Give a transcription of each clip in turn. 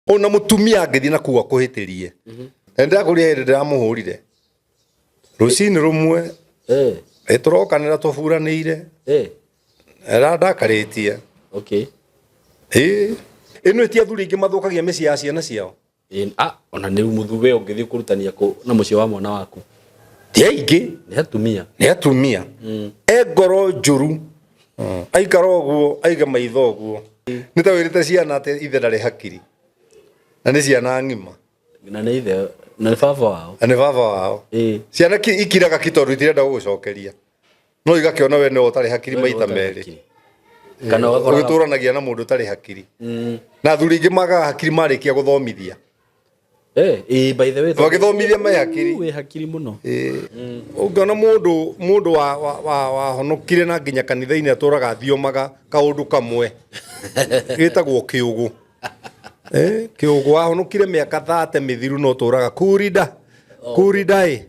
ona mutumia angithi na kuwa kuhitirie enda kuria ndira muhurire rucini rumwe eturokanira tuburanire era ndakaritie ino etia thuri ingi mathukagia meci ya ciana ciao ona ni muthube ungithi kurutania na mucio wa mwana waku ti aingi ni atumia engoro njuru aikaro guo aiga maitho guo nitawirite ciana ate ithe ndari hakiri na ni ciana ngima na ni ithe na ni baba wao ciana ikiraga kitondu itirenda gucokeria no igakiona we no utari hakiri maita meri kana ugituranagia na mundu utari hakiri na thuri ingi maga hakiri marikia guthomithia by the way bagithomithia mai hakiri we hakiri muno ungana mundu wa honokire na nginya kanitha-ini aturaga thiomaga kaundu kamwe gitagwo kiugu kiugu wa honokire miaka 30 mithiru no turaga kuridai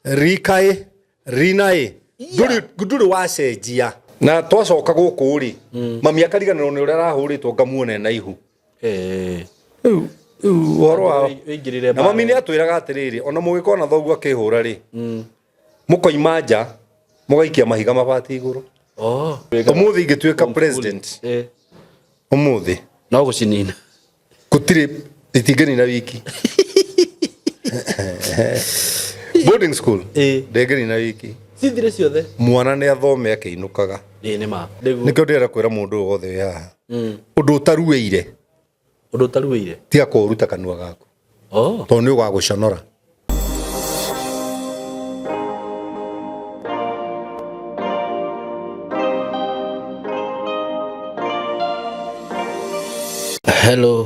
rikai rinai nduri wacenjia na twacoka guku ri mami akariganirwo ni uria arahuritwo ngamuone na ihu uhoro wao na mami ni atwiraga atiriri ona mugikona thoguo akihura ri mukoima nja mugaikia mahiga mabati iguru umuthi ingituika president umuthi no gucinina gutiri itingeni na wiki boarding school ndegeni na wiki cithire ciothe mwana ni athome akiinukaga ni ma nikio ndira kwira mundu wothe ya undu utarueire tiga kuruta kanua gaku to ni ugaguconora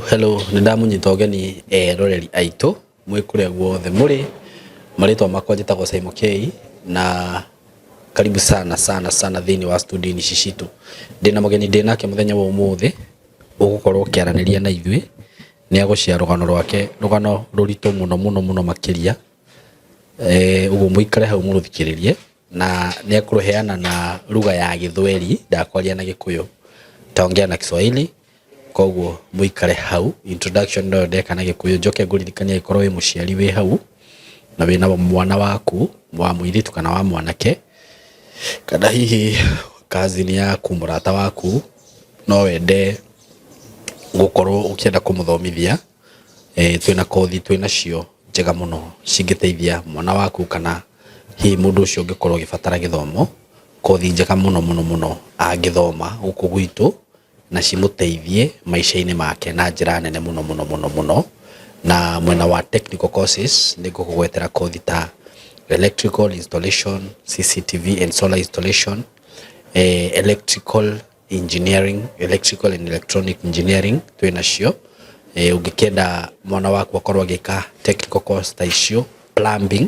hello ni ndamunyita ogeni roreri aitu mwikure guothe muri maritwa makwa njitagwo Simon K na karibu sana thini wa studio ni Shishitu ndina mugeni ndinake muthenya wa umuthi ugukorwo kiaraniria na ithui ni agucia rugano rwake rugano rurito muno makiria ugu muikare hau muruthikiririe na ni akuruheana na lugha ya Githweri ndakwaria na Gikuyu taongea na Kiswahili koguo muikare hau introduction no ndeka na Gikuyu njoke nguririkania ikorwo wi muciari wi hau na wina mwana waku wa muiritu kana wa mwanake kana hihi kazini yaku murata waku no wende gukorwo ukienda kumuthomithia twina kothi twina cio njega muno cingiteithia mwana waku kana hihi mundu ucio ungikorwo gibatara githomo kothi njega muno angithoma guku gwitu na cimuteithie maisha-ini make na njira nene muno na mwena wa technical courses niko kugwetera kothi ta electrical installation, CCTV and solar installation, electrical engineering, electrical and electronic engineering twina cio ungikenda mwana waku akorwo agika technical course ta icio plumbing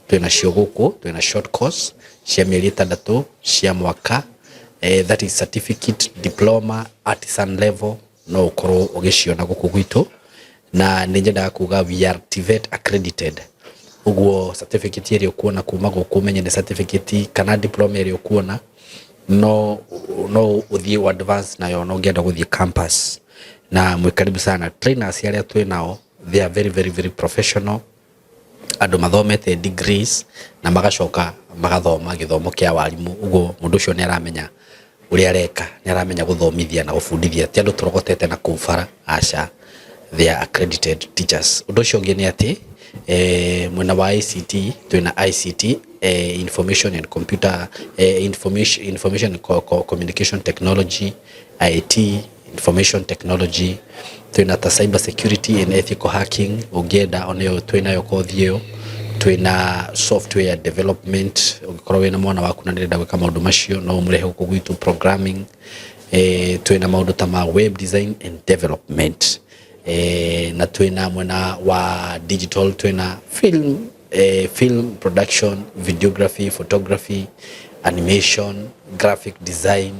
twina cio guku twina short course cia mieri 3 cia mwaka that is certificate diploma artisan level no ukorwo ugiciona guku gwitu na ninjenda kuga we are TVET accredited uguo certificate iri ukuona kuma guku menye ni certificate kana diploma iri ukuona no uthie advance nayo no ngenda guthie campus na mwikaribu sana trainers aria twinao they are very professional andu mathomete degrees na magacoka magathoma githomo kia walimu uguo mundu ucio ni aramenya uria areka ni aramenya guthomithia na gufundithia ti andu turogotete na kubara aca they are accredited teachers undu ucio ngi ni ati mwena wa ICT twina ICT information and computer information communication technology IT information technology twina ta cyber security and ethical hacking ugenda oneyo twina yo kothi yo twina software development ugikorwo wina mwana waku na ndirenda gwika maundu macio no umurehe guku gwitu programming twina maundu ta ma web design and development na twina mwena wa digital twina film production, videography, photography, animation, graphic design,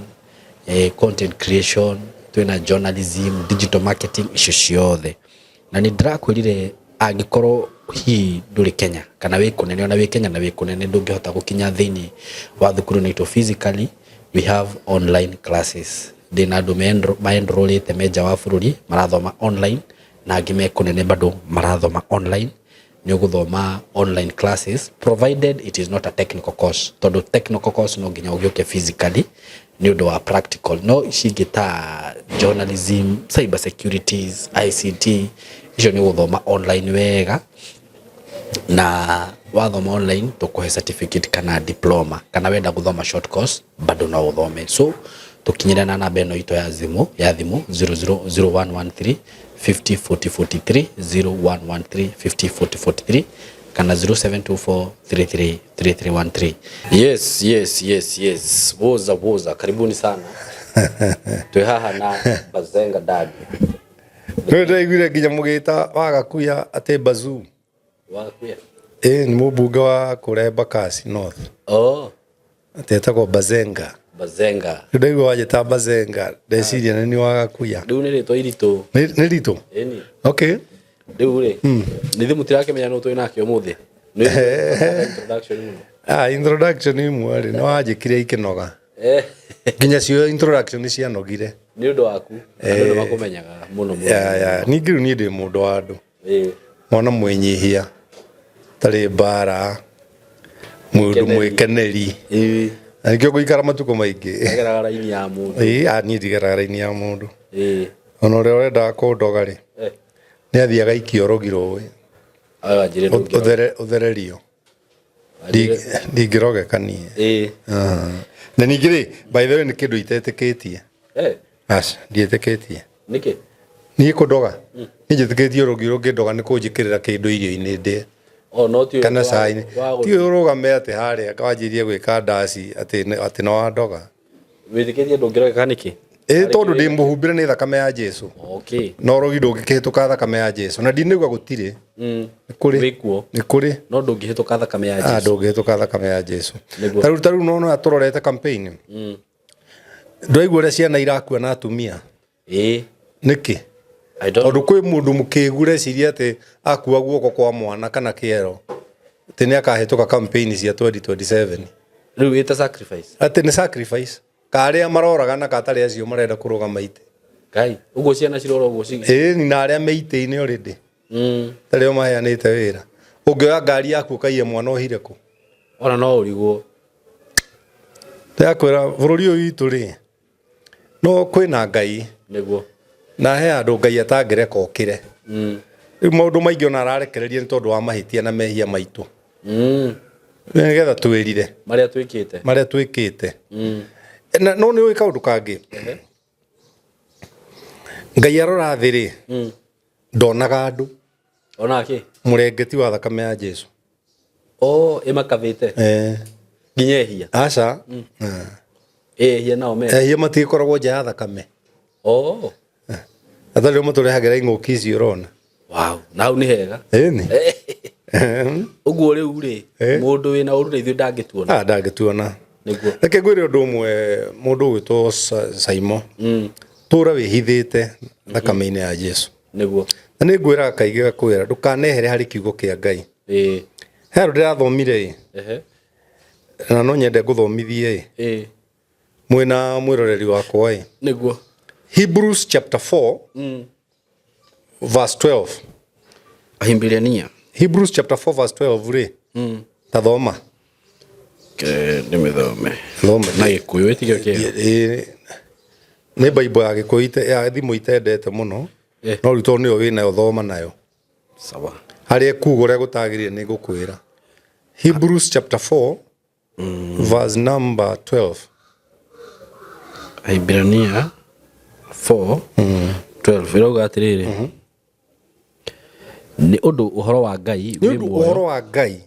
content creation, twina journalism, digital marketing icio ciothe na ni ndirakwirire angikorwo hi nduri Kenya kana wi kunene ona wi Kenya na wi kunene ndungihota gukinya thini wa thukuru nito physically we have online classes ndina andu maenrolite meja wa bururi marathoma online na angĩ mekunene bado marathoma online ni uguthoma online classes provided it is not a technical course. Tondu technical course no nginya ugioke physically ni undu wa practical. No ishigita journalism, cyber securities, ICT icio ni uguthoma online wega, na wathoma online tukuhe certificate kana diploma, kana wenda guthoma short course bado no uthome. So tukinyira na namba ino ito ya thimu 000113 50 40 43 0113 50 40 43 kana 0724333313. Yes. Woza karibuni sana. Twe haha na Bazenga Dad. Ndio igwire nginya mugita wagakuya ate Bazoo. Wagakuya. Ni mubunge wa Kuremba Kasi North. Atetagwo Bazenga. Ndio wajeta Bazenga. Ndeciria ni wagakuya. Riu ni rito irito. Ni rito. Eni. Okay. Riu ri. Ni thimu tirakemenya no twi nakio muthi. Introduction muno. Introduction ni mwari no ajikire ikinoga. Nginya cio introduction ni cianogire. Ni undu waku. Andu makumenyaga muno. Ningiru ni ndi mundu wa andu. Mwana mwenyihia. Tari bara. Mundu mwekeneri. Nikio guikara matuko maingi. Agera raini ya mundu. Ni ndigera raini ya mundu. Ona ore urenda kundoga ri. Ni athiaga ikiorogiro we. Uthererio. Ndigirogekanie. Na ningiri by the way ni kindu itetikitie. Ndietikitie. Niki? Ni kundoga. Ni njetikitie urogiro ngindoga ni kunjikirira kindu irio-ini ndi. No ti kana sai ti urugame ati haria kawanjirie gwika ndasi ati no wandoga. Withikirie ndungirogeka niki? Tondu ndi muhumbire ni thakame ya Jesu. Okay. No rogi ndungikihituka thakame ya Jesu. Na ndinigwa gutire. Ni kuri. No ndungihituka thakame ya Jesu. Ndungihituka thakame ya Jesu. Taru no aturorete campaign. Ndoigua ria ciana irakua na atumia. Niki? Tondu kwi mundu mukigure ciria ati akua guoko kwa mwana kana kiero. Ati ni akahituka campaign cia 2027. Riu ita sacrifice. Ati ni sacrifice. Karia maroraga na katari acio marenda kurugama ite. Kai, ugo ciana cirora ugo cigi. Ni na aria meite-ini already. Tario maheanite wira. Ungioya ngari yaku kaiye mwana ohire ku. Ona no urigwo. Takwira bururi uyu itu ri. No kwina Ngai. Niguo. Na he andu Ngai atangireka okire. Riu maundu maingi ona ararekereria ni tondu wa mahitia na mehia maitu. Nigetha twirire. Maria twikite. Na no ni wika undu kangi. Ngai arora thiri. Ndonaga andu. Onake. Murengeti wa thakame ya Jesu. Imakavite. Ginyehia. Aca. Hia nao me. Hia matikoragwo nja ya thakame. Athari muturehagira ing'uki ici urona. Wow, nau ni hega. Ni. Uguo riu ri mundu wina uru ri ndangituona. Ndangituona. Niguo. Reke ngwire undu umwe mundu gwitwo Saimo. Tura wihithite thakame-ini ya Jesu. Niguo. Na ni ngwira kaigi gakwira ndukanehere hari kiugo kia Ngai. He ru ndirathomire. Na no nyende guthomithie. Mwina mwiroreri wakwa. Niguo. Hebrews chapter 4 verse 12. Ahimbiliania. Hebrews chapter 4 verse 12 ri. Tathoma. Nimethome. Na Gikuyu itigio kia. Ni Bible ya Gikuyu ya thimu itendete muno. No rito ni wina yo thoma nayo. Sawa. Hari kugo ria gutagirire ni gukwira. Hebrews chapter 4 verse number 12. Ahimbiliania 4:12 iroga atiriri. Ni undu uhoro wa Ngai wi muoyo. Uhoro wa Ngai.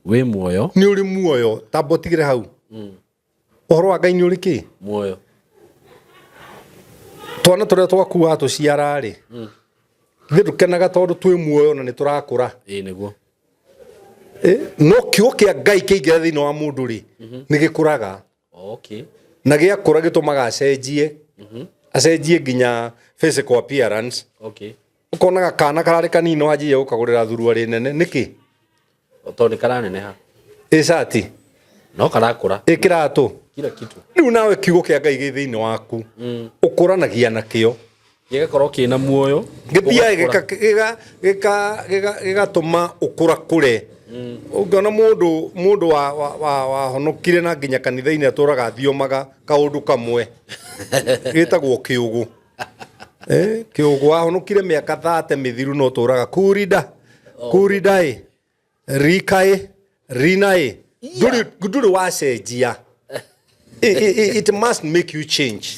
Wi muoyo. Ni uri muoyo tabotigire hau. Uhoro wa Ngai ni uri ki? Muoyo. Twana turia twakua tuciara ri. Ni dukenaga tondu twi muoyo na ni turakura. Niguo. No kiugo kia Ngai kiingira thiini wa mundu ri ni gikuraga. Okay. Na giakura gitumaga acenjie. Acenjie nginya physical appearance. Okay. Ukonaga kana karari kanini wanjie ukagurira thurua ri nene niki? Tondu karane ha. Icati. No karakura. Ikiratu. Kila kitu. Riu nawe kiugo kia Ngai gi thiini waku. Ukuranagia na kio. Gĩgakorwo kĩna muoyo. Gĩthiaga gĩgatũma ũkũra kũre. Ũngĩona mũndũ wa honokire na nginya kanitha-inĩ atũraga athiomaga kaũndũ kamwe. Gĩtagwo kĩũgũ. Kĩũgũ wahonokire mĩaka 30 mĩthiru no tũraga kurida rinae ndũrĩ wacenjia. It must make you change.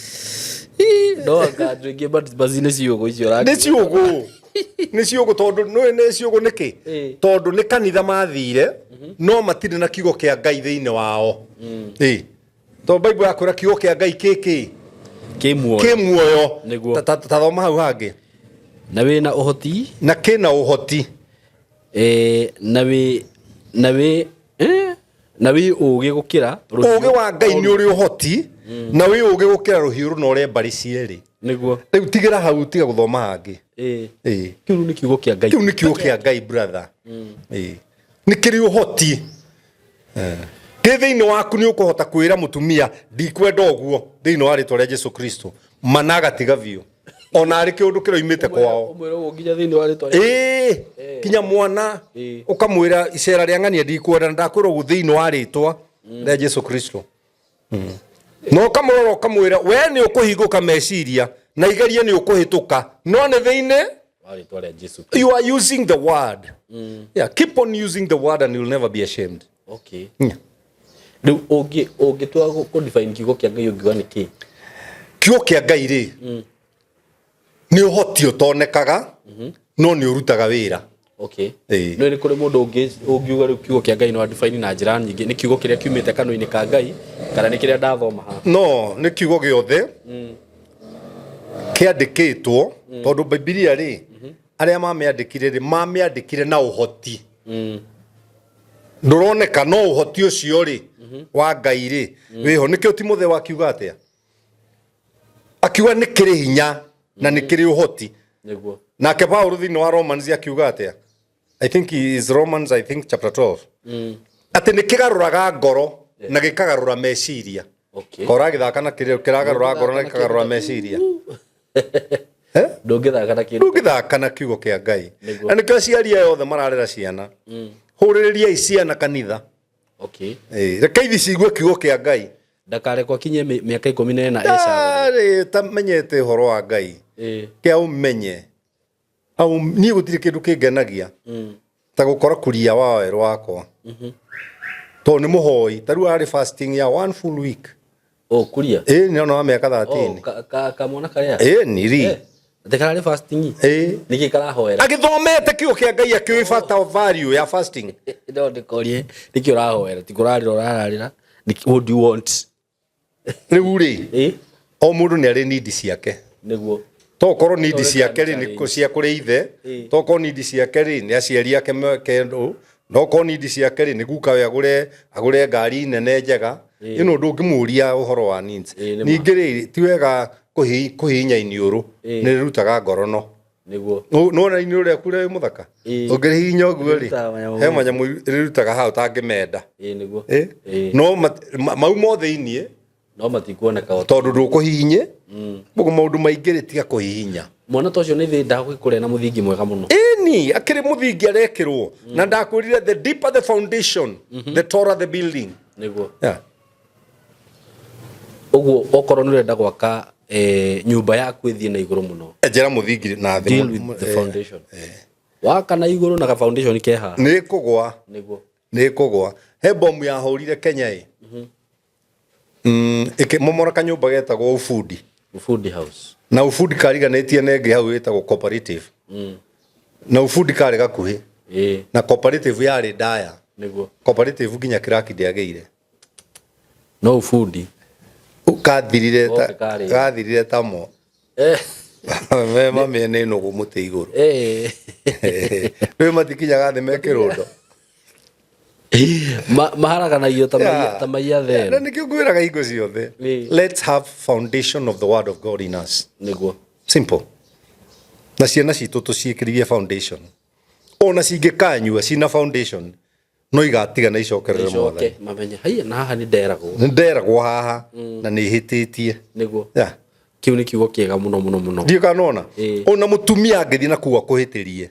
No ngandringi basi nĩ ciũgũ icio rani. Nĩ ciũgũ tondũ nĩ ciũgũ nĩkĩ? Tondũ nĩ kanitha mathire no matirĩ na kiugo kĩa Ngai thĩinĩ wao. Tondũ Bible yakwĩra kiugo kĩa Ngai kĩmuoyo. Ta thoma hau hangĩ. Na wĩna ũhoti. Na kĩna ũhoti. Na wĩ ũgĩ gũkĩra ũgĩ wa Ngai nĩ ũrĩ ũhoti na wĩ ũgĩ gũkĩra rũhiũ rũna ũrĩa mbarĩ cierĩ. Nĩguo. Rĩu tigĩra hau tiga gũthoma hangĩ. Kĩu nĩ kiugo kĩa Ngai. Kĩu nĩ kiugo kĩa Ngai brother. Nĩ kĩrĩ ũhoti. Kĩ thĩinĩ waku nĩ ũkũhota kwĩra mũtumia ndikwenda ũguo thĩinĩ wa rĩtwa rĩa Jesũ Kristo mana gatiga biũ. Ona arĩ kĩũndũ kĩroimĩte kwao. Nginya thĩinĩ wa rĩtwa. Kinya mwana ũkamwĩra icera rĩa ng'ania ndikwenda ndakwĩra ũguo thĩinĩ wa rĩtwa rĩa Jesũ Kristo. No kamũrora ũkamwĩra we nĩ ũkũhingũka meciria na igeria nĩ ũkũhĩtũka no nĩ thĩinĩ wa rĩtwa rĩa Jesũ. You are using the word. Keep on using the word and you'll never be ashamed. Okay. Rĩu ũngĩtua kũ define kiugo kĩa Ngai ũngiuga nĩ kĩ? Kiugo kĩa Ngai rĩ nĩ ũhoti ũtonekaga no nĩ ũrutaga wĩra. Okay. No nĩ kũrĩ mũndũ ũngiuga rĩu kiugo kĩa Ngai no define na njĩra nyingĩ nĩ kiugo kĩrĩa kiumĩte kanua-inĩ ka Ngai kana nĩ kĩrĩa ndathoma haha? No nĩ kiugo gĩothe kĩandĩkĩtwo tondũ Biblia rĩ arĩa mamĩandĩkire na ũhoti. Ndũroneka no ũhoti ũcio rĩ wa Ngai rĩ wĩho. Nĩkĩo Timotheo akiuga atĩa? Akiuga nĩ kĩrĩ hinya na nĩ kĩrĩ ũhoti. Nake Paulo thĩinĩ wa Romans akiuga atĩa? I think is Romans chapter 12. Atĩ nĩ kĩgarũraga ngoro na gĩkagarũra meciria. Kora gĩthaka na kĩragarũra ngoro na gĩkagarũra meciria. Ndũngĩthaka na kiugo kĩa Ngai. Na nĩkĩo aciari aya othe mararera ciana. Hũrĩrĩriai ciana kanitha. Reke ithi ciigue kiugo kĩa Ngai. Ndakarekwo kinye mĩaka 14 ĩca. Tamenyete ũhoro wa Ngai. Kĩa ũmenye. Au niĩ gũtirĩ kĩndũ kĩngenagia ta gũkora kuria wa werũ wakwa. To nĩ mũhoi ta rĩu arĩ fasting ya 1 full week. Kuria? Nĩ ona wa mĩaka 13. Kamwana karĩa? Nĩri. Ndekararĩ fasting? Nĩkĩ karahoera? Agĩthomete kiugo kĩa Ngai akĩũĩ bata value ya fasting. No ndĩkorie nĩkĩ ũrahoera ti kũrarĩra ũrararĩra. What do you want? Rĩu rĩ o mũndũ nĩ arĩ need ciake. Nĩguo. Tokorwo need ciake rĩ nĩ cia kũrĩ ithe. Tokorwo need ciake rĩ nĩ aciari ake kendo. Nokorwo need ciake rĩ nĩ guka we agũre ngari nene njega. Ĩno ndũngĩmũria ũhoro wa needs. Ningĩ rĩ ti wega kũhihinya iniũrũ nĩ rĩrutaga ngoro no. Nĩguo. Nona iniũrũ rĩaku rĩ mũthaka. Ũngĩhihinya ũguo rĩ he manyamũ rĩrutaga ha ũtangĩmenda. Nĩguo. No mau mothe thĩinĩ no matikuoneka tondũ ndũkũhihinye. Ũguo maũndũ maingĩ rĩ tiga kũhihinya. Mwana ta ũcio nĩ thĩ ndagũkũrĩa na mũthingi mwega mũno. Ni akĩrĩ mũthingi arekĩrwo na ndakwĩrire the deeper the foundation the taller the building. Nĩguo. Ũguo okorwo nĩ ũrenda gwaka nyũmba yaku ĩthiĩ na igũrũ mũno. Njĩra mũthingi na thĩ. Deal with the foundation. Waka na igũrũ na ka foundation keha. Nĩ kũgwa. Nĩguo. Nĩ kũgwa. He bomu yahũrire Kenya ĩ. Momora kanyũmba getagwo Ufundi. Ufundi house. Na Ufundi kariganĩtie na ĩngĩ hau ĩtagwo cooperative. Na Ufundi karĩ gakuhĩ. Na cooperative yarĩ ndaya. Nĩguo. Cooperative nginya kĩraki ndĩagĩire. No Ufundi. Gathirire tamo. Mama mĩena ĩno gũmũtĩ igũrũ. Rĩu matikinyaga thĩ mekĩrũndo. Maharaganagio ta maiya there. Na nĩkĩo ngwĩraga hingo ciothe. Let's have foundation of the word of God in us. Nĩguo. Simple. Na ciana citũ tũciĩkĩrithie foundation. Ona cingĩkanyua cina foundation no igatiga na icokerere mothe. Mamenye haiya na haha nĩ nderagwo. Nĩ nderagwo haha na nĩ hĩtĩtie. Nĩguo. kiu ni kiugo kiega muno ndio kanona ona mutumia ngethi na kuwa kuhitirie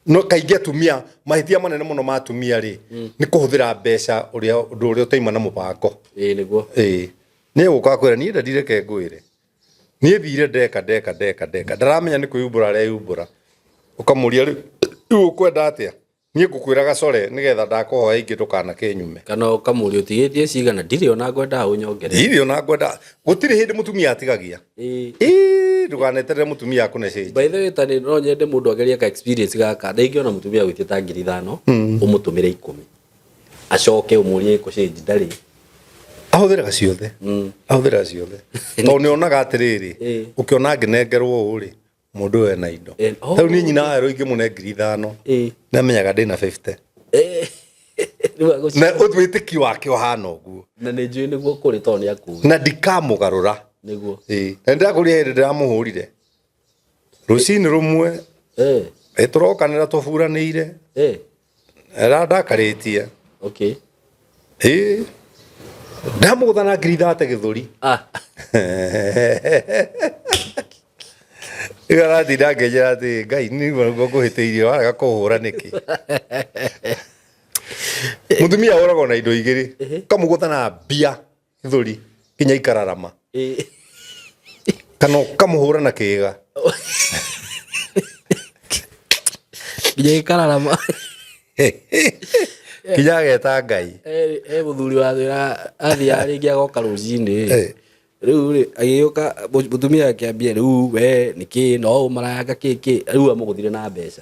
no kaingi atumia mahitia manene muno ma atumia ri ni kuhuthira mbeca uria utaima na mubango niguo ni guka kwira ni ndire ke ngwire ni thire ndeka ndaramenya ni kwiyumbura reyumbura ukamuria ri ukwenda atia ni ngukwira gacore nigetha ndakuhoya ingi tukana kenyume kana ukamuria utigitie cigana ndiri ona ngwenda unyongere ndiri ona ngwenda gutiri hindi mutumia atigagia nduganeterere mutumia akune cenji by the way tani no nyende mundu ageria ka experience gaka ndaingiona mutumia gwitie ta 5,000 umutumire 10 acoke umurie ko cenji ndari ahuthira ciothe ahuthira ciothe to ni onaga atiriri ukiona nginengerwo uri mundu we na indo tau ni nyina ero ingi mune 5,000 na menyaga ndina 50 na utwitiki wake ohana uguo na ni njui niguo kuri to ni aku na ndikamugarura niguo na ndakuria hindi ndamuhurire rucini rumwe turokanira tuburanire era ndakaritie okay ndamuguthana 3,000 githuri igarathi ngenyera ati ngai ni ngo nguhitiirie waraga kuhura niki mutumia orago na indo igiri kamuguthana bia githuri kinya ikararama kana kamuhura na kiga kinya ikararama kinya geta ngai muthuri wa thira athia ringi agoka rucini riu ri agioka mutumia akiambia riu we niki no maranga kiki riu amuguthire na mbeca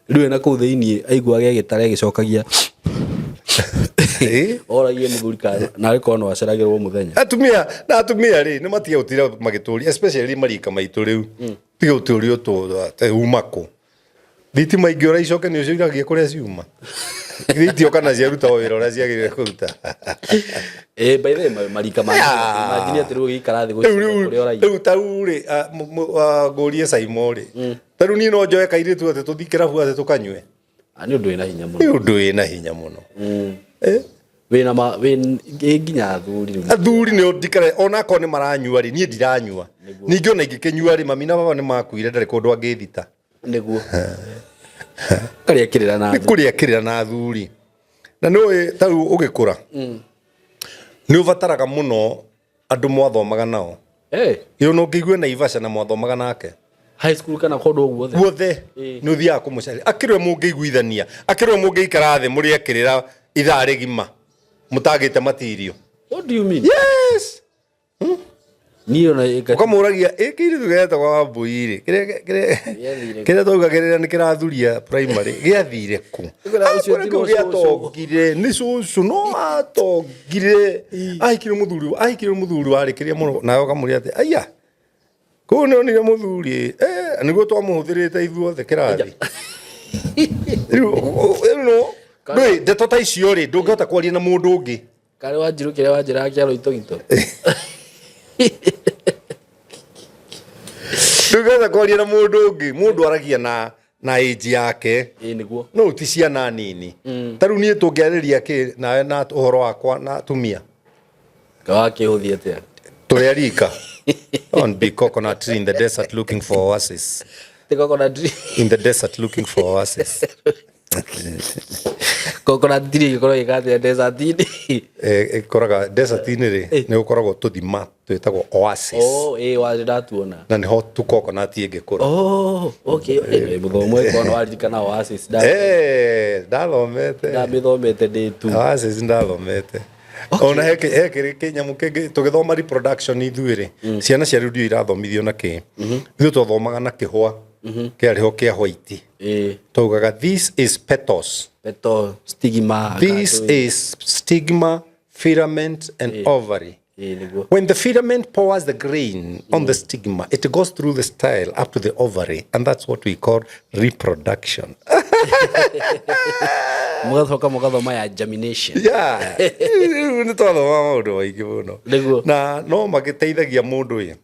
riu na ku thiini aigua gitare gicokagia oragie muthuri kana na riko no aceragirwo muthenya atumia ri ni matige utira magituri especially marika maitu riu tiga uturi utu umako thitima ingiora icoke ni ucio iragie kuria ciuma thitio kana ciaruta wira uria ciagirire kuruta by the way marika ma imagine ati rugi karathi kuria ora riu tau ri ngurie Simon ri taru ni no njoe kairitu ati tuthikira fu ati tukanywe ani undu ina hinya muno undu ina hinya muno wina ma nginya athuri ni ndikare ona ko ni maranyua ri ni ndiranyua ningi ona ingikinyua ri mami na baba ni makuire ndari kundu angithita niguo karia kirira na kuria kirira na athuri na no tau ugikura ni uvataraga muno andu mwathomaga nao yo no ngigwe na Ivasha na mwathomaga nake high school kana kodo guothe ni uthia kumucari akirwe mungiguithania akirwe mungiikara thi muri akirira ithaa rigima mutagite material. What do you mean? Yes. Niyo na ukamuragia kiri tugeta kwa buiri kire toga kire ni kirathuria primary giathire ku ucio giatogire ni cucu no atogire aikire muthuri wari kiria muno nayo kamuria ati aya kuno ni muthuri niguo twamuhuthirite ithuothe kirathi no ndui ndeto ta icio ri ndungihota kwaria na mundu ungi kare wanjiru kire wanjira kiaro itogito ndungihota kwaria na mundu ungi mundu aragia na age yake niguo no ti ciana nini taru nie tungiariria ki na uhoro wakwa na tumia kawa kihuthia tia turi rika on big coconut tree in the desert looking for oasis. The coconut tree in the desert looking for oasis. Coconut tree ikoro igate desert ini ikoraga desert ini ri ni ukoragwo tuthima twitagwo oasis. Waje ndatuona na ni ho tu coconut ingikura. Okay muthomo ikono waririkana oasis ndathomete ndamithomete ndi tu oasis ndathomete. Ona heke kinyamu kingi tugithoma reproduction ithuire ciana cia riu irathomithio na ki ithu tuthomaga na kihwa kiariho kia white tugaga this is petals stigma this is stigma filament and ovary. When the filament pours the grain on the stigma, it goes through the style up to the ovary, and that's what we call reproduction. Mugathoma ya germination. Yeah. Ni twathoma maundu maingi muno. Na no magiteithagia mundu ye.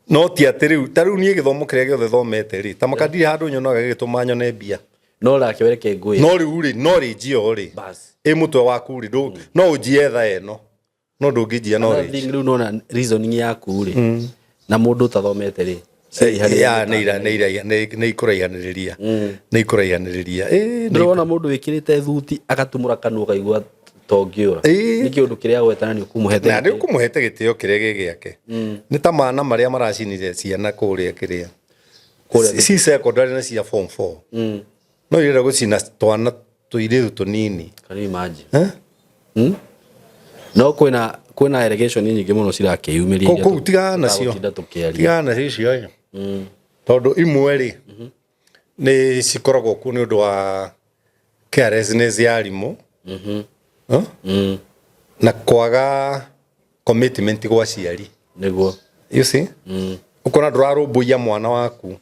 No ti ati riu tariu nie githomo kiria giothe thomete ri ta makadiri handu nyonaga gituma nyone mbia. No la kiwereke ngui. No riu ri no ri njio ri. Bas. Mutwe waku ri no ujietha eno. no ndungijia no thing riu nona reasoning yaku ri na mundu tathomete ri ya nä ikuraihaniriria ndĩrona mũndũ wĩkĩrĩte thuti agatumũra kanua kaigua tongĩũra nĩ kĩũndũ kĩrĩa gweta na nĩ ũkũmũhete na nĩ ũkũmũhete gĩtĩo kĩrĩa gĩ gĩake nĩ ta mana marĩa maracinire ciana kũrĩa kĩrĩa ci secondary na cia form 4 no irenda gũcina twana tũirĩtu tũnini. Can you imagine? No kwĩna allegation nyingĩ mũno cirakĩyumĩria kũu tigana nacio icio tondũ imwe rĩ nĩ cikoragwo kuo nĩ ũndũ wa carelessness ya arimũ na kwaga commitment gwa aciari nĩguo you see ũkona ndũrarũmbũiya mwana waku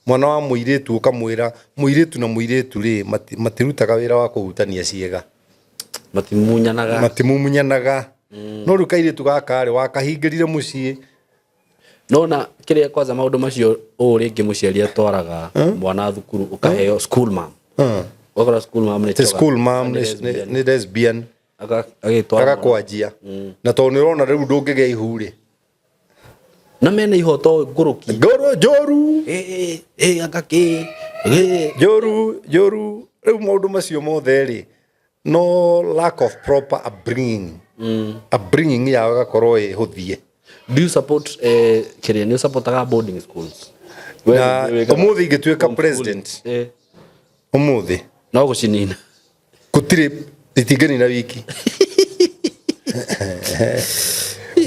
mwana wa mũirĩtu ũkamwĩra mũirĩtu na mũirĩtu rĩ matirutaga wĩra wa kũhutania ciĩga matimumunyanaga no rĩu kairĩtu gaka rĩ wakahingĩrire mũciĩ nona kĩrĩa kwanza maũndũ macio ũũ rĩngĩ mũciari atwaraga mwana thukuru ũkaheo school mom wakora school mom nĩ lesbian agakwanjia na tondũ nĩ ũrona rĩu ndũngĩgĩa ihu rĩ na mena ihoto ngũrũki njoru agakĩ njoru rĩu maũndũ macio mothe rĩ no lack of proper upbringing yao gakorwo ĩhũthie. Do you support kĩrĩa nĩ supportaga boarding schools na ũmũthĩ ingĩtuĩka president ũmũthĩ no gũcinina gũtirĩ itingĩnina wiki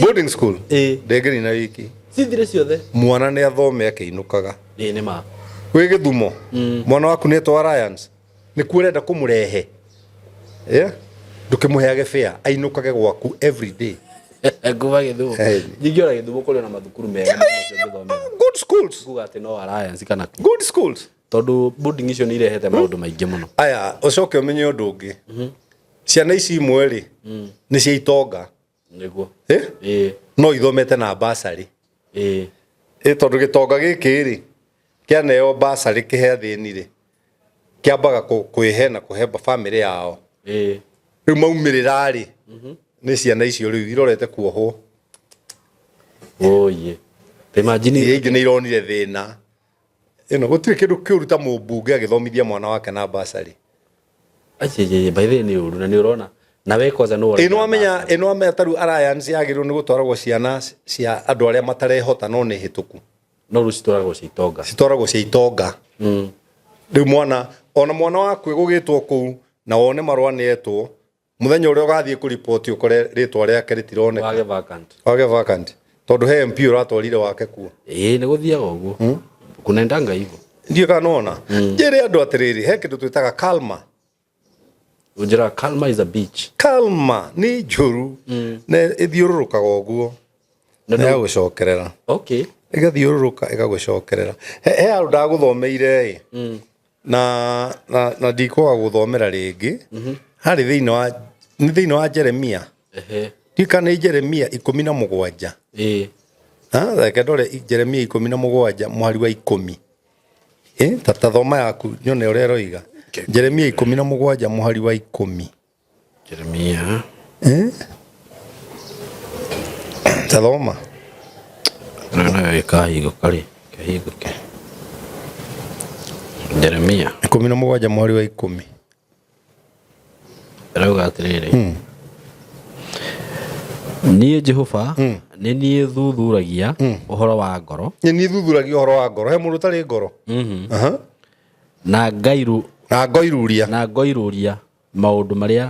boarding school ndĩngĩnina wiki cithire ciothe mwana nĩ athome akĩinũkaga nĩ ma wĩ Gĩthumo mwana waku nĩetwo Alliance nĩ kuo ũrenda kũmũrehe ndũkĩmũheage fare ainũkage gwaku every day nguva Gĩthumo ndingĩora Gĩthumo kũrĩ na mathukuru mega good schools kuga atĩ no Alliance kana good schools tondũ boarding icio nĩ irehete maũndũ maingĩ mũno aya ũcoke ũmenye ũndũ ũngĩ ciana ici imwe rĩ nĩ cia itonga nĩguo no ithomete na basarĩ tondũ gĩtonga gĩkĩ rĩ kĩaneo basarĩ kĩhe athĩni rĩ kĩambaga kwĩhe na kũhe famĩlĩ yao rĩu maumĩrĩra rĩ nĩ ciana icio rĩu irorete kuohwo imagine ingĩ nĩ ironire thĩna gũtirĩ kĩndũ kĩũru ta mũmbunge agĩthomithia mwana wake na basarĩ by the way nĩ ũru na nĩ ũrona na wekoza no ĩno amenya tarĩu Alliance yagĩrĩirwo nĩ gũtwaragwo ciana cia andũ arĩa matarehota no nĩ hĩtũku no rĩu citwaragwo cia itonga rĩu mwana ona mwana waku gũgĩtwo kũu na wone marũa nĩetwo mũthenya ũrĩa ũgathiĩ kũripoti ũkore rĩtwa rĩake rĩtironeka wage vacant tondũ he MP ũratwarire wake kuo nĩ gũthiaga ũguo kunaendanga hivyo ndiyo kanona njĩre andũ atĩrĩrĩ he kĩndũ twĩtaga Kalma Ujira Kalma is a beach. Kalma ni njũru na ithiũrũrũkaga ũguo na gũcokerera okay igathiũrũrũka igagũcokerera he andũ ndagũthomeire na ndikwaga gũthomera rĩngĩ harĩ thĩinĩ wa Jeremia ndika nĩ Jeremia 17 reke ndore Jeremia 17 mũhari wa 10 ta thoma yaku nyone ũrĩa roiga Jeremia 17 mũhari wa 10 Jeremia Saloma na kahigo kali kahigo ke Jeremia 17 mũhari wa 10 rauga atĩrĩrĩ niĩ Jehova nĩ niĩ thuthuragia ũhoro wa ngoro niĩ thuthuragia ũhoro wa ngoro he mũndũ tarĩ ngoro na ngoiruria maũndũ marĩa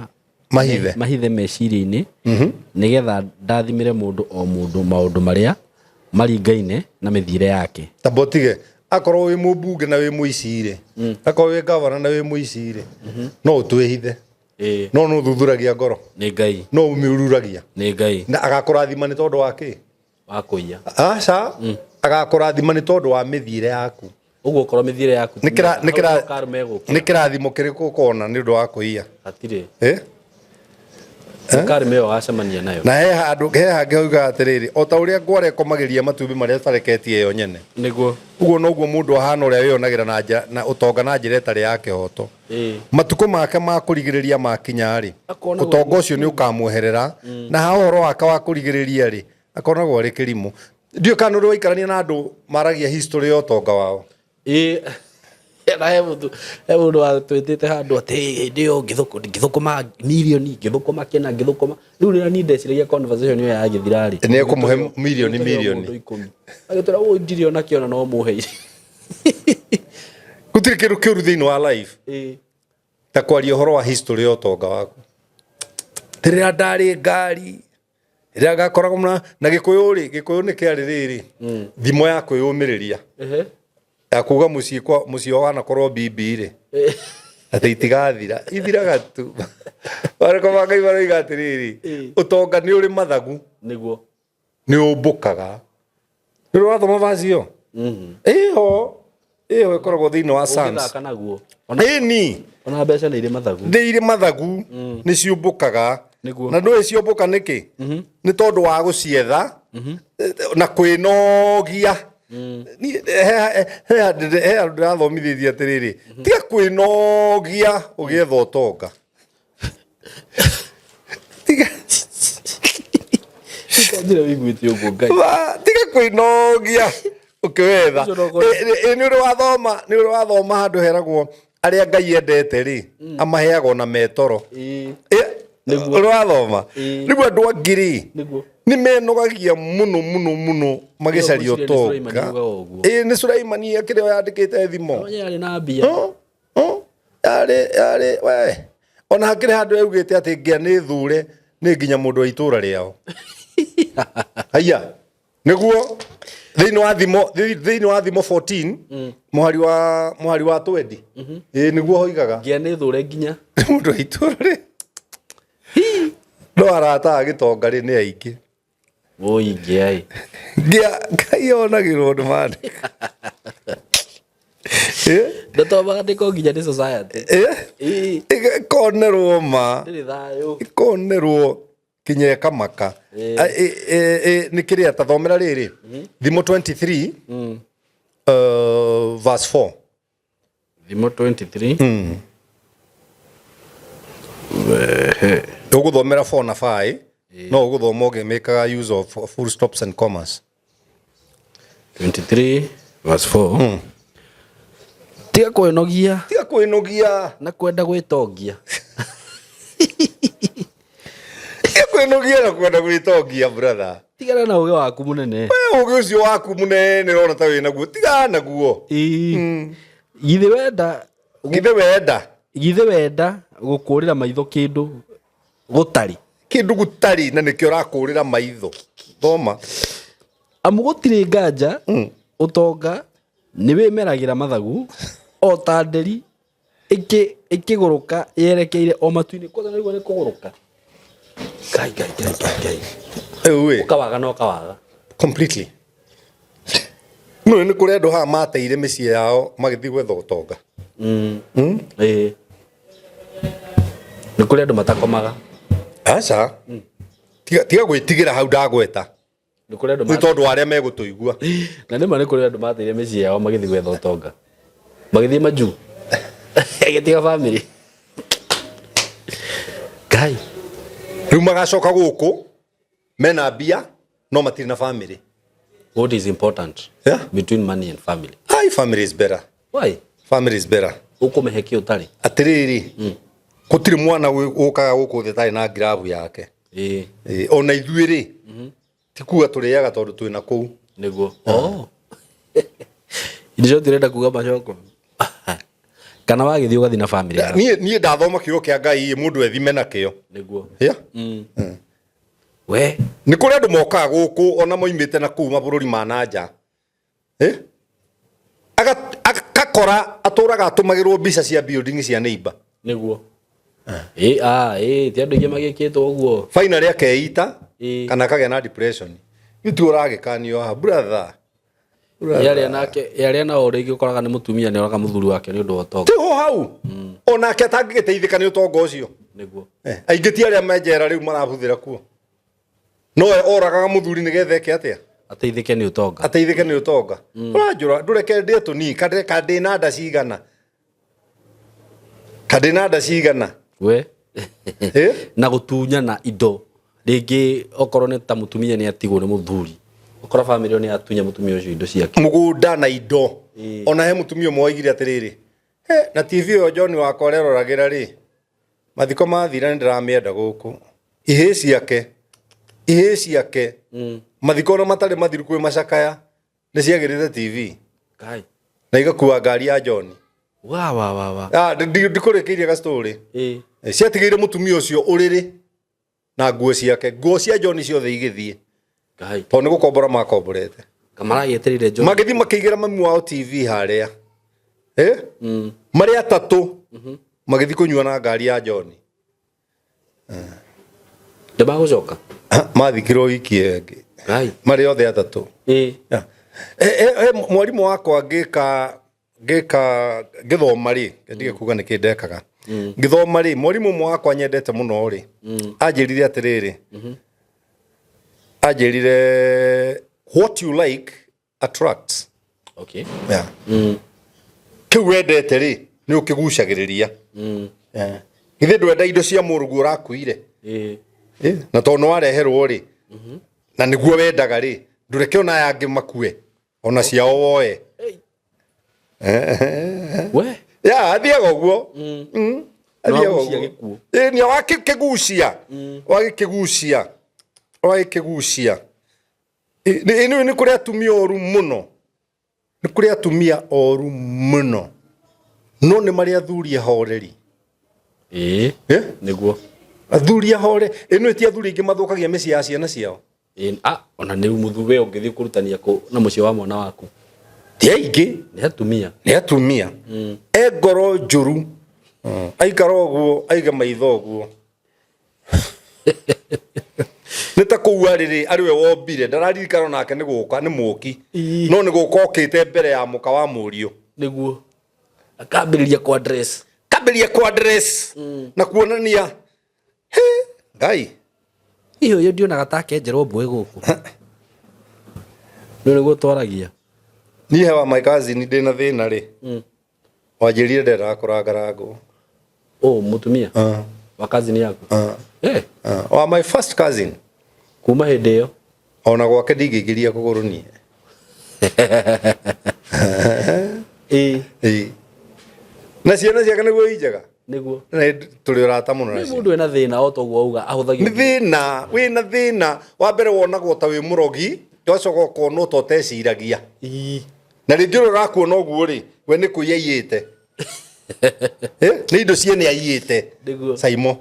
mahithe meciria-inĩ nĩgetha ndathimĩre mũndũ o mũndũ maũndũ marĩa maringaine na mĩthiĩre yake tabotige akorwo wĩ mũmbunge na wĩ mũici-rĩ akorwo wĩ gavana na wĩ mũici-rĩ no ũtwĩhithe no ũthuthuragia ngoro nĩ Ngai no ũmiururagia nĩ Ngai na agakũrathima nĩ tondũ wa kĩ wa kũiya aca agakũrathima nĩ tondũ wa mĩthiĩre yaku ũguo korwo mĩthiĩre yaku nĩ kĩrathimo kĩrĩkũ ũkona nĩ ũndũ wa kũiya hatirĩ Sukari meo acemania nayo. Na he hangĩ oiga atĩrĩrĩ, o ta ũrĩa ngware ĩkomagĩria matumbĩ marĩa tareketie ĩyo nyene. Nĩguo. Ũguo noguo mũndũ ahana ũrĩa wĩonagĩra na ũtonga na njĩra ĩtarĩ ya kĩhoto. Matukũ make ma kũrigĩrĩria makinya-rĩ, ũtonga ũcio nĩ ũkamuoherera, na ha ũhoro wake wa kũrigĩrĩria-rĩ, akoragwo arĩ kĩrimũ. Ndiũĩ kana nĩ waikarania na andũ maragia history ya ũtonga wao. Na he mũndũ watwĩtĩte handũ atĩ hĩndĩ ĩyo ngĩthũkũma mirioni, ngĩthũkũma kĩna, ngĩthũkũma. Rĩu nĩ ndeciragia conversation ĩyo yagĩthira-rĩ, nĩ ekũmũhe mirioni. Agĩtwĩra ũũ ndirĩ ona kĩona no mũheire. Gũtirĩ kĩndũ kĩũru thĩinĩ wa life ta kwaria ũhoro wa history ya ũtonga waku. Rĩrĩa ndarĩ ngari, rĩrĩa ngakoragwo na Gĩkũyũ-rĩ, Gĩkũyũ nĩ kĩarĩ rĩrĩ, thimo ya kwĩyũmĩrĩria. Ya kuga mũciĩ wanakorwo bibi-rĩ, atĩ itigathira, ithiraga tu. Warĩko wa Ngai maroiga atĩrĩrĩ, ũtonga nĩ ũrĩ mathagu. Nĩguo. Nĩ ũmbũkaga. Nĩ ũrathoma vaci ĩyo? Ĩyo ĩkoragwo thĩinĩ wa Psalms. Ũngĩthaka naguo. Ĩni. Ona mbeca nĩ irĩ mathagu. Nĩ irĩ mathagu, nĩ ciũmbũkaga. Na ndũĩ ciũmbũka nĩkĩ? Nĩ tondũ wa gũcietha na kwĩnogia. He andũ ndĩrathomithĩtie atĩrĩrĩ, tiga kwĩnogia ũgĩetha ũtonga. Tiga kwĩnogia ũkĩwetha. Nĩ ũrĩ wathoma handũ heragwo arĩa Ngai endete-rĩ, amaheaga na metoro. Ũrĩ wathoma? Rĩu andũ angĩ-rĩ, nĩ menogagia mũno magĩcaria ũtonga. Nĩ Sulaimani kĩrĩa yandĩkĩte thimo. Yarĩ na mbia. Yarĩ we. Ona hakĩrĩ handũ yaugĩte atĩ ngĩa nĩ thure nĩ nginya mũndũ wa itũra rĩao. Haiya. Nĩguo thĩinĩ wa thimo 14 mũhari wa 20. Nĩguo hoigaga. Ngĩa nĩ thure nginya mũndũ wa itũra rĩ. No arataga gĩtonga-rĩ nĩ aingĩ. Ngai onagĩrwo nĩ mandĩka. Ndatobandĩko nginya nĩ society. Ĩkonerwo ma. Ĩkonerwo kinya ĩkamaka. Nĩ kĩrĩa tathomera rĩrĩ. Thimo 23 verse 4. Thimo 23. Ũgũthomera 4 na 5. No ũgũthoma ũgĩmĩkaga use of full stops and commas. 23 verse 4. Tiga kwĩnogia na kwenda gwĩtongia. Tiga kwĩnogia na kwenda gwĩtongia brother. Tigana na ũgĩ waku mũnene. Ũgĩ ũcio waku mũnene ũrona ta wĩna guo. Tigana naguo. Githĩ wenda gũkũrĩra maitho kĩndũ gũtarĩ. Kĩndũ gũtarĩ na nĩkĩo ũrakũrĩra maitho. Thoma. Amu gũtirĩ nganja ũtonga nĩ wĩmeragĩra mathagu o ta nderi ĩkĩgũrũka yerekeire o matu-inĩ. Kwanza nĩguo nĩ kũgũrũka. Ngai. Ũkawaga no kawaga. Completely. Nĩ kũrĩ andũ haha mateire mĩciĩ yao magĩthiĩ gwetha ũtonga. Nĩ kũrĩ andũ matakomaga. Aca. Tiga gwĩtigĩra hau ndagweta. Nĩ kũrĩ andũ nĩ tondũ arĩa megũtũigua. Na nĩ kũrĩ andũ mateire mĩciĩ yao magĩthiĩ gwetha ũtonga. Magĩthiĩ maju. Egĩtiga family. Ngai. Rĩu magacoka gũkũ mena mbia no matirĩ na family. What is important between money and family? Family is better. Why? Family is better. Ũkũmĩhe kĩ ũtarĩ. Atĩrĩrĩ. Gũtirĩ mwana ũkaga gũkũ thĩ tarĩ na ngirabu yake. Ona ithuĩ-rĩ. Ti kuga tũrĩaga tondũ twĩna kũu. Nĩguo. Ndicho tirenda kuga macoko. Kana wagĩthiĩ ũgathiĩ na family. Niĩ ndathoma kiugo kĩa Ngai mũndũ ethime nakĩo. Nĩguo. We. Nĩ kũrĩ andũ mokaga gũkũ ona moimĩte na kũu mabũrũri ma nanja. Agakora atũraga atũmagĩrwo mbica cia building cia neighbor. Nĩguo. Ti andũ aingĩ magĩkĩtwo ũguo. Finally akeita kana akagĩa na depression. Itu ũragĩkanio haha brother. Yarĩa na rĩngĩ ũkoraga nĩ mũtumia nĩ oraga mũthuri wake nĩ ũndũ wa ũtonga. Tiho hau. Onake atangĩgĩteithĩka nĩ ũtonga ũcio. niguo aingĩ ti arĩa menjera rĩu marahũthĩra kuo no oragaga mũthuri nĩgetha eke atia ateithĩke nĩ ũtonga ũranjũra ndũreke ndĩ tũnini kandĩ na nda cigana we na gũtunyana indo rĩngĩ okorwo nĩ ta mũtumia nĩ atigwo nĩ mũthuri okora family nĩ atunya mũtumia ũcio indo ciake mũgũnda na indo ona he mũtumia ũmwe oigire atĩrĩrĩ na TV ĩyo John wakwa reroragĩra rĩ mathiko mathira nĩndĩramĩenda gũkũ ihĩ ciake mathiko na matarĩ mathiru kwĩ macakaya nĩ ciagĩrĩte TV kai na igakua ngari ya John wa ndikũrĩkĩirie ga story ciatigĩire mũtumia ũcio ũrĩrĩ na nguo ciake nguo cia John ciothe igĩthiĩ kai tondũ nĩ gũkombora makomborete kamaragĩeterire John magĩthiĩ makĩigĩra mami wao TV harĩa marĩ atatũ magĩthiĩ kũnyua na ngari ya John ndabagũcoka mathikirwo wiki ĩngĩ kai marĩ othe atatũ mwarimũ wakwa ngĩthoma rĩ ndige kuga nĩ kĩndekaga ngĩthoma rĩ mwarimũ ũmwe wakwa nyendete mũno rĩ anjĩrire atĩrĩrĩ anjĩrire what you like attracts okay kĩu wendete rĩ nĩ ũkĩgucagĩrĩria githĩ ndwenda indo cia mũrũgu ũrakuire na tondũ wareherwo rĩ na nĩguo wendaga rĩ ndũreke ona yangĩ makue ona ciao woe we athiaga ũguo athiaga ũguo nĩ wagĩkĩgucia nĩ kũrĩ atumia oru mũno no nĩ marĩ athuri ahoreri nĩguo athuri ahore ĩno ti athuri ingĩ mathũkagia mĩciĩ ya ciana ciao ona nĩ mũthuwe ũngĩthiĩ kũrutania na mũciĩ wa mwana waku ti aingĩ nĩ atumia ngoro njũru aikara ũguo aiga maitho ũguo nĩ ta kũua rĩrĩ arĩwe wombire ndararirikana nake nĩ gũka nĩ mũki no nĩ gũka okĩte mbere ya mũka wa mũriũ nĩguo akambĩrĩria kwa dress na kuonania ngai iyo ndionaga ta kenjerwo mbwe gũkũ nĩguo twaragia niĩ hewa my cousin ndĩna thĩna rĩ wanjĩrire ndĩrakũrangarangwo mũtumia wa cousin yaku wa my first cousin kuma hĩndĩ ĩyo ona gwake ndingĩingĩria kũgũrũ niĩ na ciana ciake nĩguo injega nĩguo tũrĩ ũrata mũno nacio mũndũ ena thĩna o toguo auga ahũthagia nĩ thĩna wĩna thĩna wa mbere wonagwo ta wĩ mũrogi ũgacoka ũkonwo ta ũteciragia na rĩngĩ ũrakuona ũguo rĩ we nĩ kũiya iyĩte nĩ indo ciene aiyĩte Saimo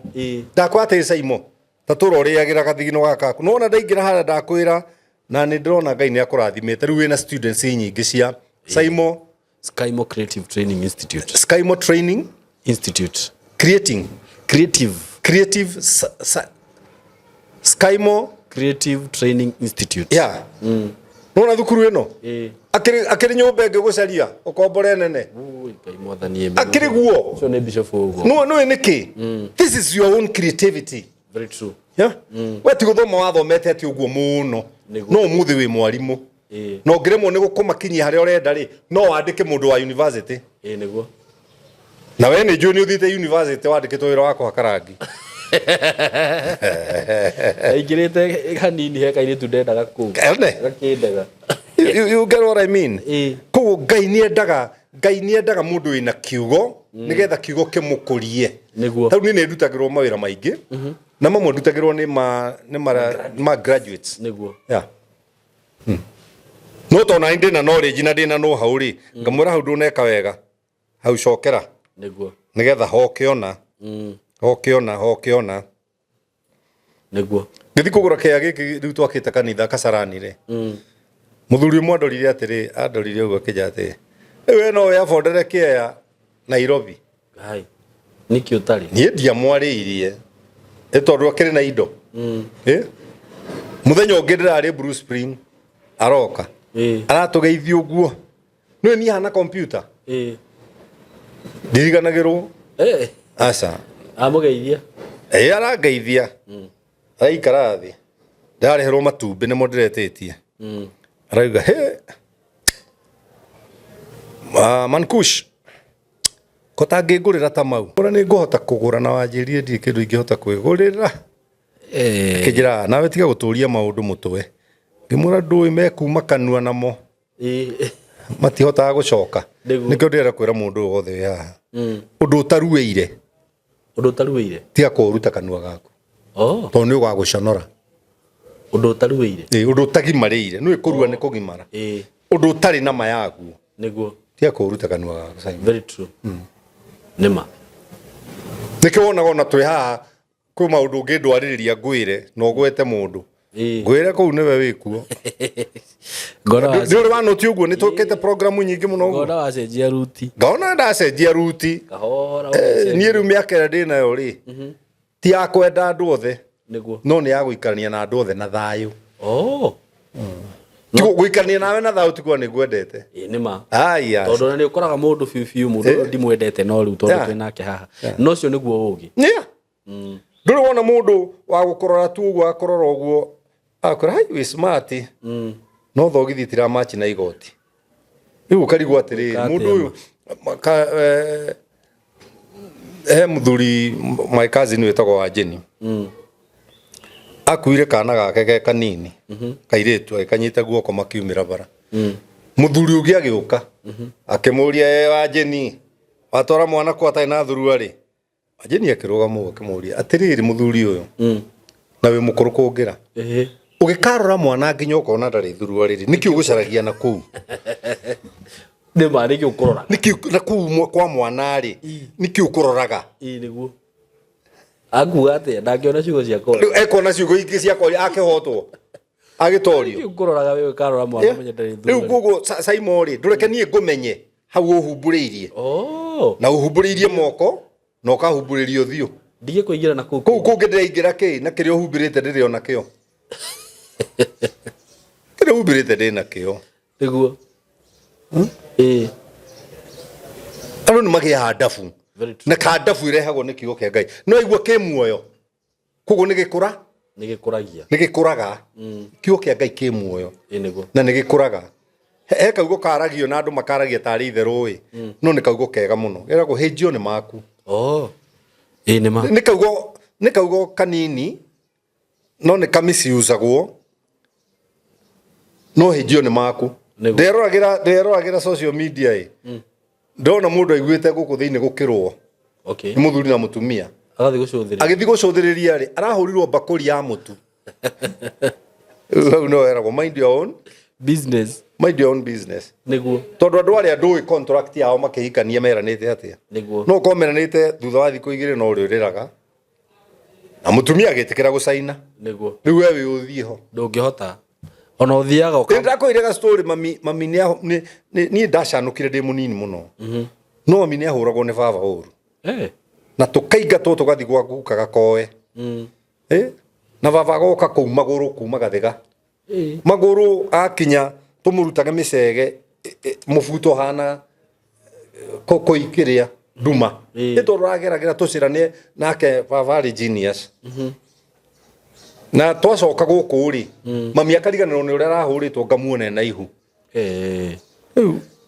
ndakwa atĩ Saimo ta tũra ũrĩagĩra gathigino gakaku no ona ndaingĩra harĩa ndakwĩra na nĩ ndĩrona Ngai nĩ akũrathimĩte rĩu wĩna students nyingĩ cia Saimo Skymo Creative Training Institute Skymo Training Institute Creative Skymo Creative Training Institute nona thukuru ĩno akĩrĩ nyũmba ĩngĩ gũcaria ũkombore nene akĩrĩ guo no nĩkĩ this is your own creativity very true we ti gũthoma wathomete atĩ ũguo mũno no ũmũthĩ wĩ mwarimũ no ngĩremwo nĩ gũkũmakinyia harĩa ũrenda rĩ no wandĩke mũndũ wa university nĩguo na we nĩ njũĩ nĩ ũthiĩte university wandĩkĩtwo wĩra wa kũhaka rangi aingĩrĩte hanini he kairĩtu ndendaga kũu gakĩndaga you get what I mean kũu Ngai nĩendaga mũndũ wĩna kiugo nĩgetha kiugo kĩmũkũrie tau niĩ nĩndutagĩrwo mawĩra maingĩ na mamwe ndutagĩrwo nĩ ma graduates nĩguo no tona ndĩna knowledge na ndĩna know how rĩ ngamwĩra hau ndũneka wega hau cokera nĩguo nĩgetha hokĩona nĩguo ngĩthi kũgũra kĩa gĩkĩ rĩu twakĩte kanitha Kasarani rĩ mũthuri ũmwe andorire atĩrĩ andorire ũguo akĩnja atĩ we no yabondere kĩa Nairobi nĩkĩ ũtarĩ niĩ ndiamwarĩirie tondũ akĩrĩ na indo mũthenya ũngĩ ndĩrarĩ Blue Spring aroka aratũgeithia ũguo nĩwe niĩ hana computer ndiriganagĩrwo aca Amugeithia. Arangeithia. Aikara thi. Ndareherwo matumbĩ nĩmo ndiretetie. Arauga Mankush. Kotangĩngũrĩra ta mau. Ora nĩ ngũhota kũgũra na wanjĩrie ndirĩ kĩndũ ingĩhota kwĩgũrĩra. Kĩnjĩra nawe tiga gũtũria maũndũ mũtwe. Ngĩmũra ndũĩ mekuma kanua namo. Matihotaga gũcoka. Nĩkĩo ndĩrenda kwĩra mũndũ wothe wĩ haha. Ũndũ ũtaruĩire. Ũndũ ũtaruĩire. Tiga kũruta kanua gaku. Tondũ nĩ ũgagũconora. Ũndũ ũtaruĩire. Ũndũ ũtagimarĩire. Nĩ kũrua nĩ kũgimara. Ũndũ ũtarĩ na mayaguo. Nĩguo. Tiga kũruta kanua gaku. Very true. Nĩma. Nĩkĩo wonaga ona twĩ haha kwĩ maũndũ ũngĩndwarĩrĩria ngwĩre na ũgwete mũndũ. Ngwĩre kũu nĩwe wĩkuo. Ndĩrĩ wanoti ũguo nĩ tũkĩte programu nyingĩ mũno ũguo. Ngona wacenjia ruti. Ngona ndacenjia ruti. Kahora. Niĩ rĩu mĩaka ĩrĩa ndĩ nayo rĩ. Ti ya kwenda andũ othe. Nĩguo. No nĩ ya gũikarania na andũ othe na thayũ. No gũikarania nawe na thayũ tikuo nĩ ngwendete. Nĩma. Aya. Tondũ nĩ ũkoraga mũndũ biũ mũndũ ndimwendete no rĩu tondũ twĩ nake haha. No ũcio nĩguo ũũgĩ. Ndũrĩ wona mũndũ wa gũkorora tu ũguo akorora ũguo akora hai wĩ smart. No thogithi tira match na igoti. Rĩu ũkarigwo atĩrĩrĩ mũndũ ũyũ mũthuri my cousin wetagwo wa Jenny. Akuire kana gake ge kanini. Kairĩtu agĩkanyita guoko makiumĩra bara. Mũthuri ũngĩ agĩũka. Akĩmũria wa Jenny watwara mwana kwa atarĩ na thurua rĩ. Jenny akĩrũgama akĩmũria atĩrĩrĩ mũthuri ũyũ. Na wĩ mũkũrũ kũngĩra. Ũgĩkarora mwana nginya ũkona ndarĩ thurua rĩrĩ. Nĩkĩ ũgũcaragia na kũu? Nĩma nĩkĩ ũkũrora? Nĩkĩ na kũu kwa mwana rĩ. Nĩkĩ ũkũroraga? Nĩguo. Akuga atĩa ndangĩona ciugo ciakwa. Ekona ciugo ingĩ ciakwa akĩhotwo. Agĩtorio. Ũkũroraga wewe karora mwana menye ndarĩ thurua. Rĩu gugu Simon rĩ ndũreke niĩ ngũmenye hau ũhumbũrĩirie. Na ũhumbũrĩirie moko na ũkahumbũrĩrio thiũ. Ndige kũingĩra na kũu. Kũu kũngĩ ndĩraingĩra kĩ na kĩrĩa ũhumbĩrĩte ndĩrĩ ona kĩo. Kĩrĩa ũhumbĩrĩte ndĩ na kĩo. Nĩguo. Andũ nĩ magĩaga ndabu. Na kandabu irehagwo nĩ kiugo kĩa Ngai. No igua kĩ muoyo. Koguo nĩ gĩkũra. Nĩ gĩkũragia. Nĩ gĩkũraga. Kiugo kĩa Ngai kĩ muoyo. Nĩguo. Na nĩ gĩkũraga. He kaugo karagio na andũ makaragia tarĩ itherũ ĩ. No nĩ kaugo kega mũno. Geragwo hĩnjio nĩ maku. Nĩma. Nĩ kaugo kanini. No nĩ kamisiusagwo. No hĩnjio nĩ maku. Nderoragĩra social media ĩ. Ndona mũndũ aiguĩte gũkũ thĩinĩ gũkĩrwo. Nĩ mũthuri na mũtumia. Agĩthiĩ gũcũthĩrĩria rĩ arahũrirwo mbakũri ya mũtu. Rĩu no eragwo mind your own business. Mind your own business. Nĩguo. Tondũ andũ arĩa ndũĩ contract yao makĩhikania meranĩte atĩa. Nĩguo. No komeranĩte thutha wa thikũ igĩrĩ no ũrĩrĩraga. Na mũtumia agĩtĩkĩra gũcaina. Nĩguo. Rĩu wewe ũthiĩ ho. Ndũngĩhota. Ona ũthiaga ũka. Ndakwĩrire ga story mami niĩ ndacanũkire ndĩ mũnini mũno. No mami nĩ ahũragwo nĩ baba ũru. Na tũkaingatwo tũgathiĩ gwa guka gakoe. Na baba agoka kũu magũrũ kuma gathiga. Magũrũ akinya tũmũrutaga mĩcege mũbuto hana kũikĩrĩa nduma. Nĩtũrageragĩra tũciranie nake baba arĩ genius. Na twacoka gũkũ rĩ mami akariganĩrwo nĩ ũrĩa arahũrĩtwo ngamuone na ihu.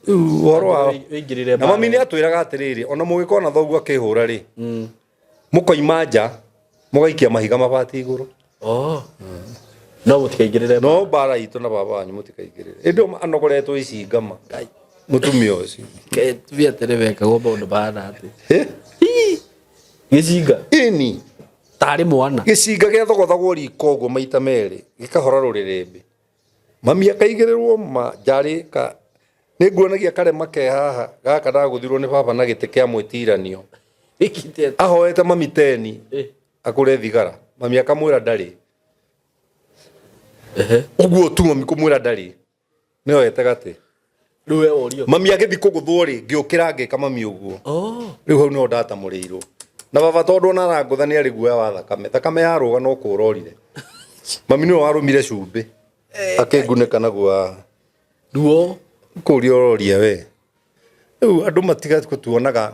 Ũhoro wao. Na mami nĩ atwĩraga atĩrĩrĩ ona mũgĩkona thoguo akĩhũra rĩ mũkoima nja mũgaikia mahiga mabati igũrũ. No mũtikaingĩrĩre. No bara itũ na baba wanyu mũtikaingĩrĩre. Ĩndĩ anogoretwo ici ngama. Mũtumia ũcio. Tũbia tereveka gomba ũndũ bana atĩ. Gĩcinga. Ĩni. Tarĩ mwana. Gĩcinga gĩathogothagwo riko ũguo maita merĩ gĩkahora rũrĩrĩmbĩ. Mami akaigĩrĩrwo njarĩ ka nĩnguonagia karema ke haha gaka ndagũthirwo nĩ baba na gĩtĩ kĩa mwĩtiranio. Ahoete mami teni akũre thigara. Mami akamwĩra ndarĩ. Ũguo tu mami kũmwĩra ndarĩ. Nĩoete gatĩ. Rĩu we worio. Mami agĩthiĩ kũgũthwo rĩ ngĩũkĩra ngĩka mami ũguo. Rĩu hau nĩho ndatamũrĩirwo. Na baba tondũ ona arangũthania rĩ guoya wa thakame. Thakame yarũga no kũrorire. Mami nĩwe warũmire cumbĩ. Akĩngunĩka naguo. Ruo. Kũria ũroria we. Rĩu andũ matiga gũtuonaga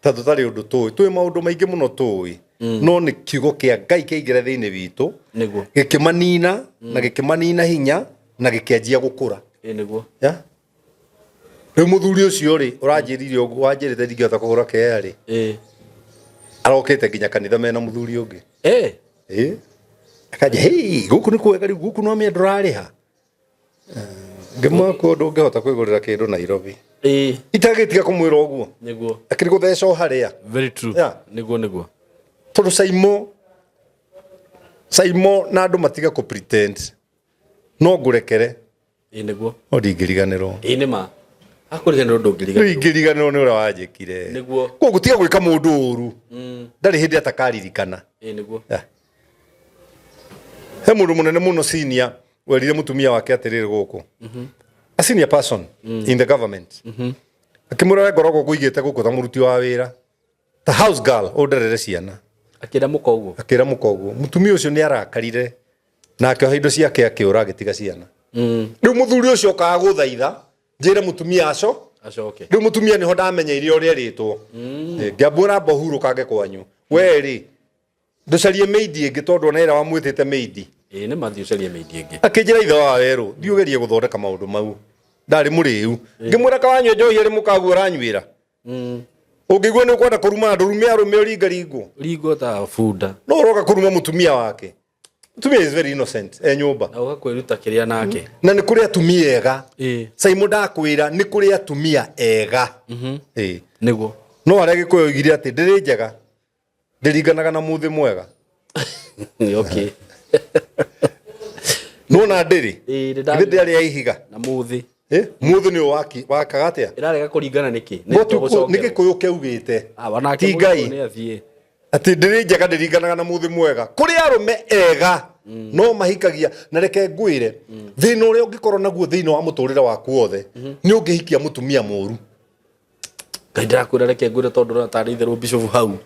ta tutari undu twi maundu maingi muno twi no ni kiugo kia Ngai kiingire thiini witu niguo gikimanina na gikimanina hinya na gikianjia gukura niguo ya riu muthuri ucio ri uranjirire uguo wanjirite ndingihota kuhura kea ri arokite nginya kanitha mena muthuri ungi akaja hey guku ni kwega riu guku no mie ndurariha ngimwako ndungihota kwigurira kindu Nairobi itagitiga kumwira uguo niguo akiri gutheca haria very true niguo tondu Saimo na andu matiga ku pretend no ngurekere niguo ndingiriganirwo ni ma akuriganirwo ndungiriganirwo ni uria wanjikire niguo ko gutiga gwika mundu uru ndari hindi atakaririkana niguo he mundu munene muno senior werire mutumia wake atiriri guku a senior person in the government akimura ngorogo kuigite guku ta muruti wa wira ta house girl orderere ciana akira mukoguo mutumia ucio ni arakarire na akioha indo ciake akiura agitiga ciana riu muthuri ucio kaguthaitha njire mutumia acoke riu mutumia niho ndamenyeire uria ritwo ngiambura bohuru kage kwanyu weri nducarie meidi ingi tondu naira wa mwitite meidi ni mathio caria meidi ingi akinjira ithe wa weru ndiugerie guthondeka maundu mau ndari muriu ngimwira kawanyu njohi ari mukagu uranyuira ungigwa ni kwenda kuruma ndurume arume ringo ta funda no uroka kuruma mutumia wake mutumia is very innocent nyumba na ugakwiruta kiria nake na ni kuri atumia ega Saimo ndakwira ni kuri atumia ega niguo no arege kwigire ati ndiri njega ndiringanaga na muthi mwega okay no na ndiri ndi ari aihiga na muthi muthi ni wakaga atia irarega kuringana niki niki kuyu keugite ti Ngai ati ndiri njega ndiringanaga na muthi mwega kuri arume ega no mahikagia na reke ngwire thina uria ungikorwo naguo thina wa muturire waku wothe ni ungihikia mutumia moru Ngai ndakwira reke ngwire tondu na tari itherwo bishop hau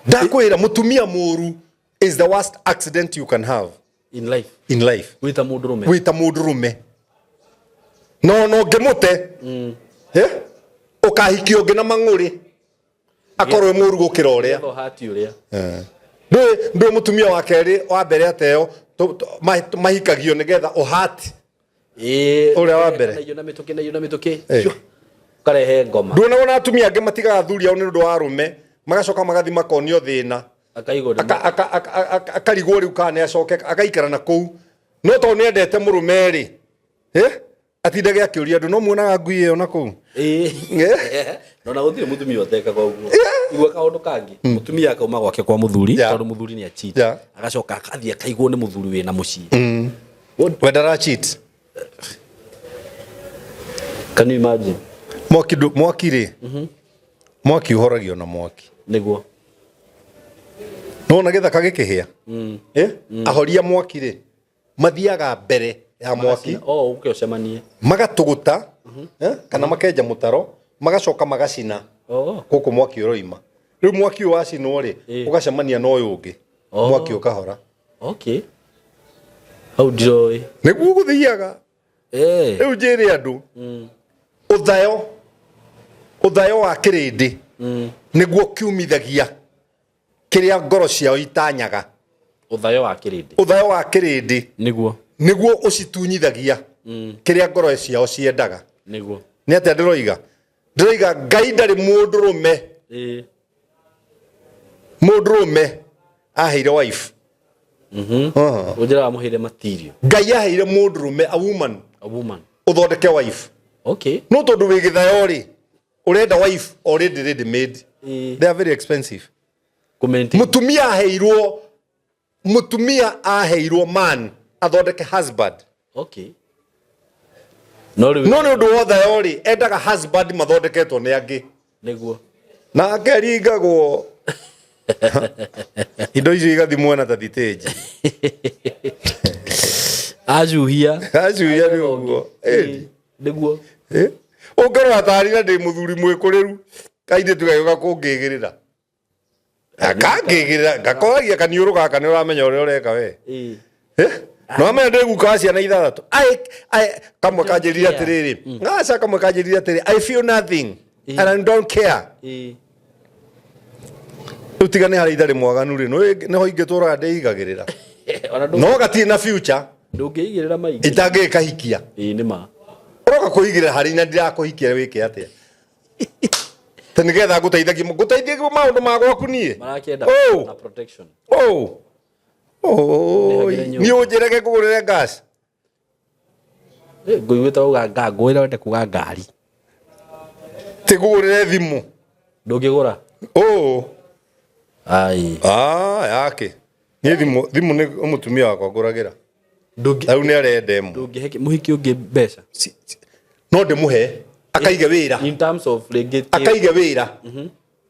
ndakwira mutumia moru is the worst accident you can have in life wita mundurume no ngimute ukahikio ngi na mang'uri akorwe muru gukira uria ndu mutumia wa keri wa mbere ateo mahikagio nigetha uhati uria wa mbere na mituki karehe ngoma nduna atumia angi matigaga thuri au ni ndu wa rume magacoka magathi makonio thina akarigwo riu kana acoke agaikara na kuu no to ni endete murume ri atindage akiuria ndu no muonaga ngui iyo na kuu no na guthire mutumia oteka kwa uguo igwa kaundu kangi mutumia akauma gwake kwa muthuri tondu muthuri ni a cheat agacoka akathia akaigwo ni muthuri wina mucii wendara cheat can you imagine mwaki ri mwaki uhoragio na mwaki niguo no na githaka gikihia ahoria mwaki ri mathiaga mbere ya mwaki ukicemanie magatuguta kana makenja mutaro magacoka magacina guku mwaki uroima riu mwaki wacinwo ri ugacemania na uyu ungi mwaki ukahora how joy niguo guthiaga riu njiri andu uthayo wa kirindi niguo kiumithagia kiria ngoro ciao itanyaga uthayo wa kirindi niguo ucitunyithagia kiria ngoro ciao ciendaga niguo ni atia ndiroiga Ngai ndari mundurume aheire wife ujira amuheire material Ngai aheire mundurume a woman uthondeke wife no tondu wi githayo ri urenda wife already ready made they are very expensive mutumia aheirwo man athondeke husband no ni undu wothe yori endaga husband mathondeketwo ni angi niguo na akeringagwo indo icio igathimwo na tathiteji ajuhia ni uguo niguo ungorwo atari na ndi muthuri mwikuriru kainde tugayoga kungigirira akangigirira ngakoragia kaniuru gaka ni uramenya uria ureka we no amenya ndiguka ciana ithathatu kamwe kanjirira atiriri aca kamwe kanjirira atiriri I feel nothing and I don't care utigane hari ithari mwaganu ri no ho ingitura ndeigagirira no gati na future ndungigirira maingi itange kahikia nima uroka kuigirira hari na ndirakuhikia wike atia tani getha gutaithagie maundu magwaku nie marakienda na protection ni unjirege kugurire gas nguigwita uga ngwira wende kuga ngari ti kugurire thimu ndungigura ai yake ni thimu ni umutumia wakwa nguragira au ni arende mu ndungiheke muhiki ungi mbeca no ndimuhe akaiga wira in terms of akaiga wira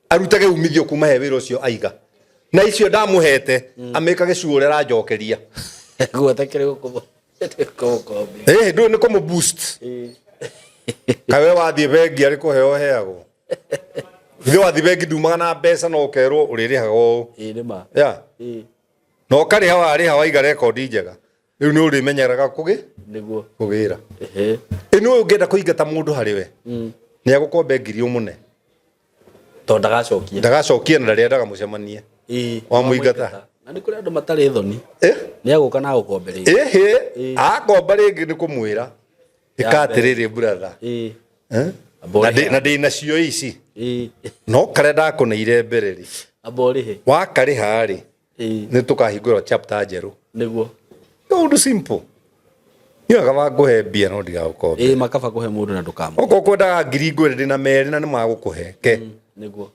arutage umithio kuma he wira ucio aiga na icio ndamuhete amekage cuore ra njokeria gwetekere gukubo ndu ni komo boost kawe wathie bengi ari kuheo heago ithe wathie bengi ndumaga na mbeca no ukerwo uririhaga o nima no kari hawa ari hawa iga record njega riu ni urimenyeraga niguo kugira ino ungenda kuingata mundu hari we ni agukombe ngiri umune to ndagacokia na ndariendaga mucemanie wa muingata na ni kuri andu matari thoni ni aguka na gukombere akomba ringi ni kumwira ikatiriri brother na ndina cio ici no kare ndakuneire mbereri aborihe wakariha ri ni tukahingura chapter njeru niguo no simple yo akaba nguhe mbia no ndiga gukombe makaba kuhe mundu na ndukamo oko kwendaga ngiri ngwire ndina meri na ni magukuhe ke niguo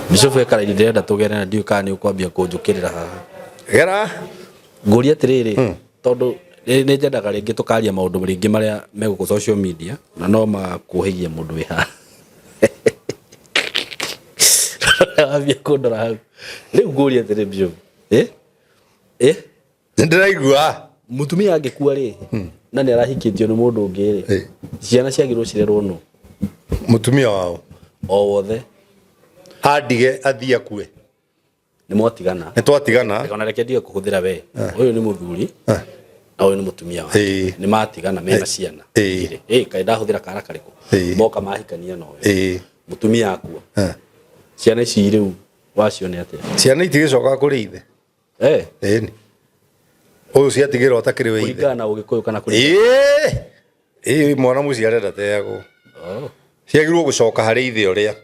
Bishop ekara ndirenda tugere na ndiu kana ni ukwambia kunjukirira haha gera nguria atiriri tondu ni njendaga ringi tukaria maundu ringi maria meguku social media na no makuhigie mundu wi haha abia kundora hau riu nguria atiriri Bishop ndiraigua mutumia angikua ri na ni arahikitio ni mundu ungi ri ciana ciagirwo cirerwo no mutumia wao o wothe adige athia kue ni mwatigana ni twatigana kana reke ndige kuhuthira we uyu ni muthuri na uyu ni mutumia wake ni matigana mena ciana kai ndahuthira kara kariku moka mahikania no mutumia akua ciana ici riu wacio ni atia ciana itigicoka kuri ithe ni uyu ciatigirwo takiri we ithe kuringana na ugikuyu kana kuri mwana muci arenda teago ciagirwo gucoka hari ithe uria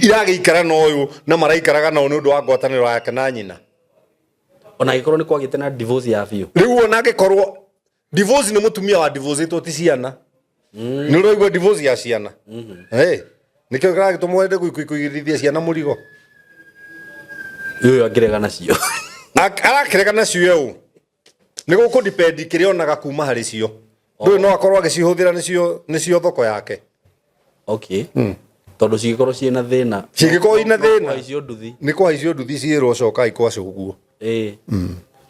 iragikara na uyu na maraikaraga na ni undu wa ngwataniro yake na nyina ona gikorwo ni kwagite na divorce ya biu riu ona gikorwo divorce ni mutumia wa divorce to ti ciana ni uroigwa divorce ya ciana nikio kira gituma wende kuigirithia ciana murigo uyu angirega nacio arakirega nacio eu ni guku depend kirionaga kuma hari cio ndu no akorwo agicihuthira nicio thoko yake tondu cigikorwo ciina thina cigikorwo ina thina icio nduthi ni kwa icio nduthi ciirwo coka ikwa cuguo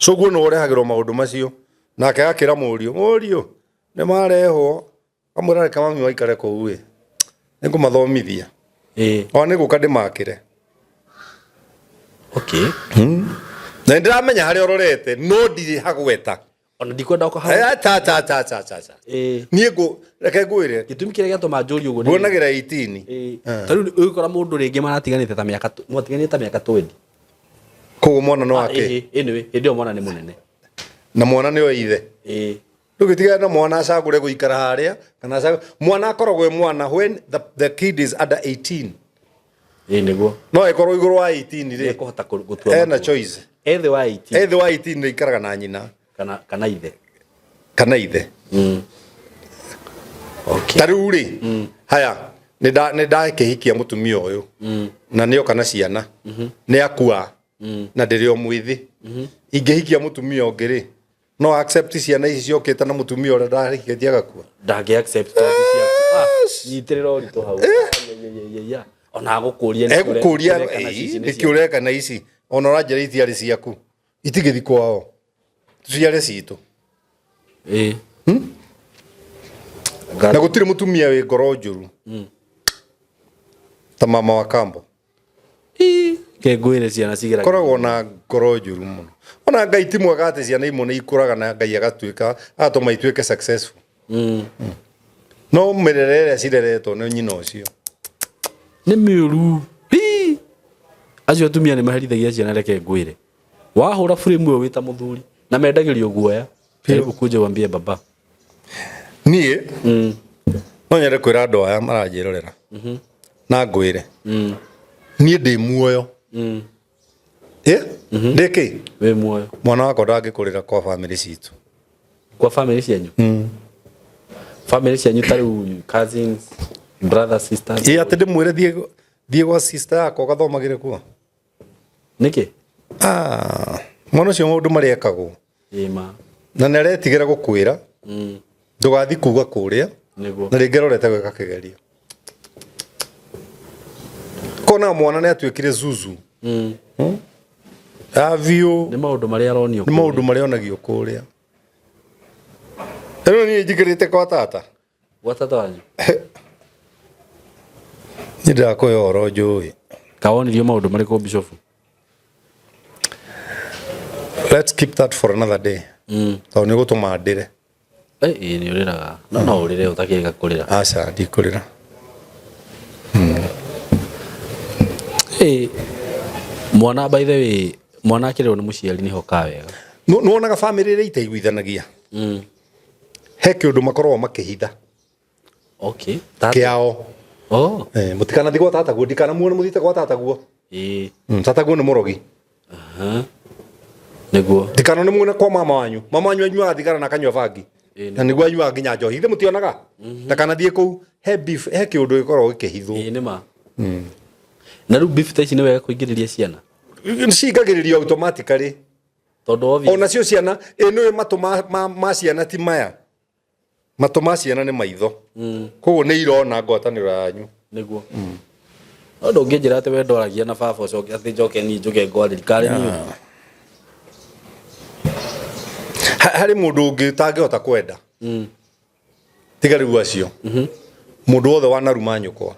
cuguo no urehagirwo maundu macio nake akira murio ni marehwo amwira reka mami waikare kuu ni ngumathomithia o ni guka ndimakire na ndiramenya hari ororete no ndiri hagweta ona ndikwenda ukaha nie ngo reke ngwire gitumi kiria giatuma njuri uguo nguonagira 18 tariu uyukora mundu ringi maratiganite ta miaka mwatiganite ta miaka 20 kugo mwana no wake anyway ndio mwana ni munene na mwana ni oithe ndugitiga na mwana acagure guikara haria kana mwana akoragwo mwana when the kid is under 18 niguo no ikorwo iguru wa 18 ri kuhota gutua na choice ethe wa 18 ni ikaraga na nyina kana ithe tariu ri haya ni ndakihikia mutumia uyu na nio kana ciana ni akua na ndirio mwithi ingihikia mutumia ungi ri no accept ciana ici ciokite na mutumia uria ndahikitie agakua ndage accept nyitirira uritu hau ona gukuria nikiureka na ici ona ranjira itiari ciaku itigithi kwao tuciare citu na gutire mutumia wi ngoro njuru ta mama wa kambo ke ngwire ciana cigira koragwo na ngoro njuru muno ona Ngai ti mwega ati ciana imwe ni ikuraga na Ngai agatuika atoma ituike successful no merere cireretwo nĩ nyina ũcio nĩ mĩũru acio atumia nĩ maherithagia ciana reke ngwĩre wahũra frame ĩyo wĩta mũthuri na mendagĩrio guoya karibu kuje wambie baba niĩ no nyende kwĩra andũ aya maranjĩrorera na ngwĩre niĩ ndĩ muoyo ndĩkĩ wĩ muoyo mwana wakwa ndangĩkũrĩra kwa family citũ kwa family cianyu family cianyu ta rĩu cousins brothers sisters atĩ ndĩmwĩre thiĩ gwa sister yakwa gathomagĩre kuo nĩkĩ mwana ũcio maũndũ marĩa ekagwo ma na nĩ aretigĩra gũkwĩra ndũgathi kuga kũrĩa na rĩngĩ arorete gwĩka kĩgerio kona mwana nĩ atuĩkire zuzu avio nĩ maũndũ marĩa aronio nĩ maũndũ marĩa onagio kũrĩa ĩno niĩ njikĩrĩte kwa tata wanyu nĩ ndakũhe ũhoro njũĩ kawonirio maũndũ marĩkũ bishop let's keep that for another day tondũ nĩ gũtũma ndĩre nĩ ũrĩraga no ũrĩre ũtakĩrĩga kũrĩra aca ndikũrĩra mwana by the way mwana akĩrĩrwo nĩ mũciari nĩho ka wega nĩwonaga family iria itaiguithanagia he kĩũndũ makoragwo makĩhitha kĩao mũtikanathi gwa tataguo ndikanamuone mũthite gwa tataguo tataguo nĩ mũrogi nĩguo ndikanone muone kwa mama wanyu anyuaga thigara na akanyua bangi na nĩguo anyuaga nginya njohi ithe mũtionaga ndakanathiĩ kũu he kĩũndũ gĩkoragwo gĩkĩhithwo nĩma na rĩu beef ta ici nĩ wega kũingĩrĩria ciana cingagĩrĩrio automatically tondũ ona cio ciana nĩwe matũ ma ciana ti maya matũ ma ciana nĩ maitho koguo nĩ irona ngwatanĩro yanyu nĩguo ũndũ ũngĩnjĩra atĩ we ndoragia na baba ũcoke atĩ njoke niĩ njũke ngwa thirikari niĩ harĩ mũndũ ũngĩ ũtangĩhota kwenda tiga rĩu acio mũndũ wothe wanaruma nyũkwa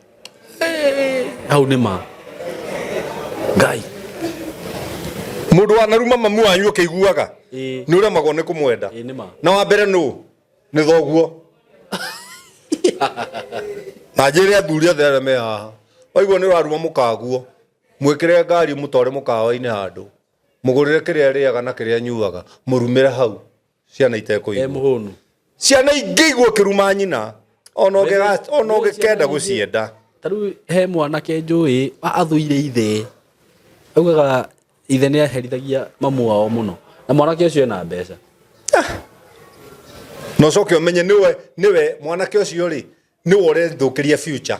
hau nĩ ma ngai mũndũ wanaruma mamu wanyu ũkĩiguaga nĩ ũremagwo nĩ kũmwenda na wa mbere nĩ thoguo na njĩre athuri othe arĩa me haha waigua nĩ ũraruma mũkaguo mwĩkĩre ngari mũtware mũkawa-inĩ handũ mũgũrĩre kĩrĩa rĩaga na kĩrĩa nyuaga mũrumĩre hau ciana itekũigua ciana ingĩigua kĩruma nyina ona ũngĩkenda gũcienda tarĩu he mwanake njũĩ athũire ithe augaga ithe nĩ aherithagia mamu wao mũno na mwanake ũcio ena mbeca no coke ũmenye nĩwe mwanake ũcio rĩ nĩwe ũrethũkĩria future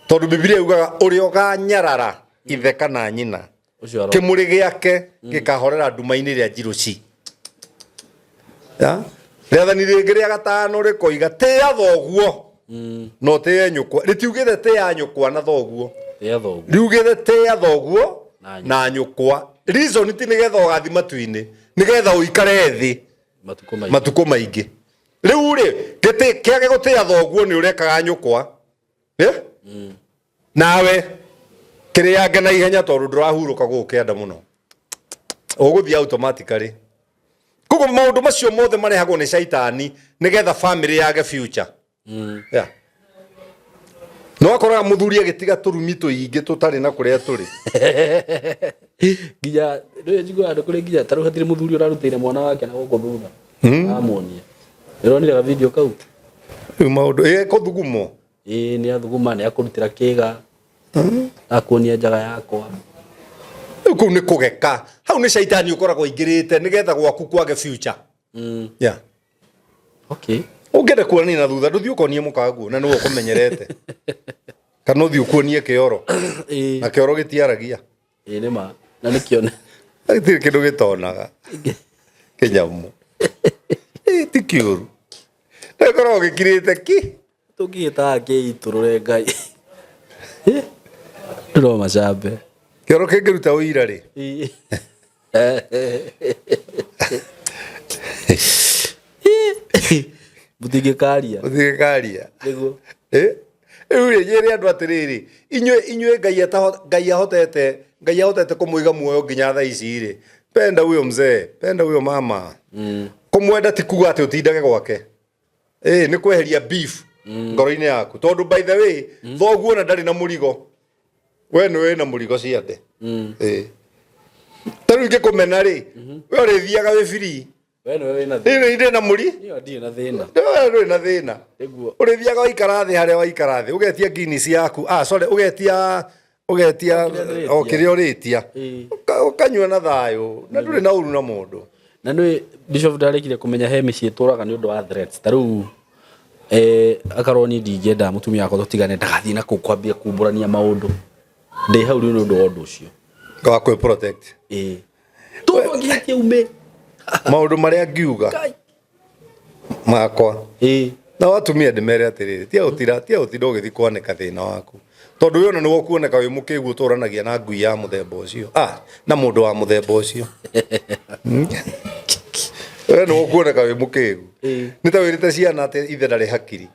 tondũ Biblia yugaga ũrĩa ũganyarara ithe kana nyina kĩmũrĩ gĩake gĩkahorera nduma-inĩ rĩa njirũci rĩathani rĩngĩ rĩa gatano rĩkoiga tĩa thoguo no tĩa nyũkwa rĩtiugĩte tĩa nyũkwa na thoguo riugĩte tĩa thoguo na nyũkwa reason ti nĩgetha ũgathi matu-inĩ nĩgetha ũikare thĩ matukũ maingĩ rĩu rĩ kĩage gũtĩa thoguo nĩ ũrekaga nyũkwa nawe kĩrĩange na ihenya tondũ ndũrahurũka gũkĩenda mũno ũgũthiĩ automatically koguo maũndũ macio mothe marehagwo nĩ caitani nĩgetha family yage future no akoraga mũthuri agĩtiga tũrumi tũingĩ tũtarĩ na kũrĩa tũrĩ nginya rĩu njiguaga andũ kũrĩ nginya tarĩu hatirĩ mũthuri ũrarutĩire mwana wake na gũkũ thutha amuonia nĩũronire video kau rĩu maũndũ kũthugumwo nĩ athuguma nĩ akũrutĩra kĩga akuonia njaga yakwa kũu nĩ kũgeka hau nĩ caitani ũkoragwo aingĩrĩte nĩgetha gwaku kwage future ũngĩenda kuonania na thutha ndũthiĩ ũkonie mũkaguo na nĩwe ũkũmenyerete kana ũthiĩ ũkuonie kĩoro na kĩoro gĩtiaragia nĩma na nĩkĩone gĩtirĩ kĩndũ gĩtonaga kĩnyamũ ti kĩũru na gĩkoragwo gĩkirĩte ki tũngĩgĩtaga kĩitũrũre ngai ndĩro macambe kĩoro kĩngĩruta ũira rĩ mũtingĩkaria nĩguo rĩu rĩ njĩre andũ atĩrĩrĩ inyuĩ ngai ahotete kũmũiga muoyo nginya thaa ici rĩ penda huyo mzee penda huyo mama kũmwenda ti kuga atĩ ũtindage gwake nĩ kweheria beef ngoro-inĩ yaku tondu by the way thoguo na ndari na murigo we nĩ wĩ na murigo ciande tarĩu ingĩkũmena rĩ we ũrĩthiaga wĩ free we nĩ wĩ na thĩna na muri niyo ndirĩ na thĩna ndũrĩ na thĩna ũrĩthiaga waikara thĩ harĩa waikara thĩ ũgetia Guinness yaku sorry ũgetia o kĩrĩa ũrĩtia ũkanyua na thayũ na ndũrĩ na ũru na mũndũ na nĩ Bishop ndarĩkire kũmenya he mĩciĩ tũraga nĩ ũndũ wa threats tarĩu akorwo ni ndingĩenda mũtumia wakwa tũtigane ndagathiĩ na kũu kwambia kumbũrania maũndũ ndĩ hau nĩ ũndũ wa ũndũ ũcio wa kwĩ protect tondũ angĩhĩtia ume maũndũ marĩa ngiuga makwa na watumia ndĩmere atĩrĩrĩ tia ũtinda ũgĩthiĩ kwanĩka thĩna waku tondũ wĩ ona nĩguo kuoneka wĩ mũkĩgu ũtũranagia na ngui ya mũthemba ũcio na mũndũ wa mũthemba ũcio we nĩguo kuoneka wĩ mũkĩgu nĩ ta wĩrĩte ciana atĩ ithe ndarĩ hakiri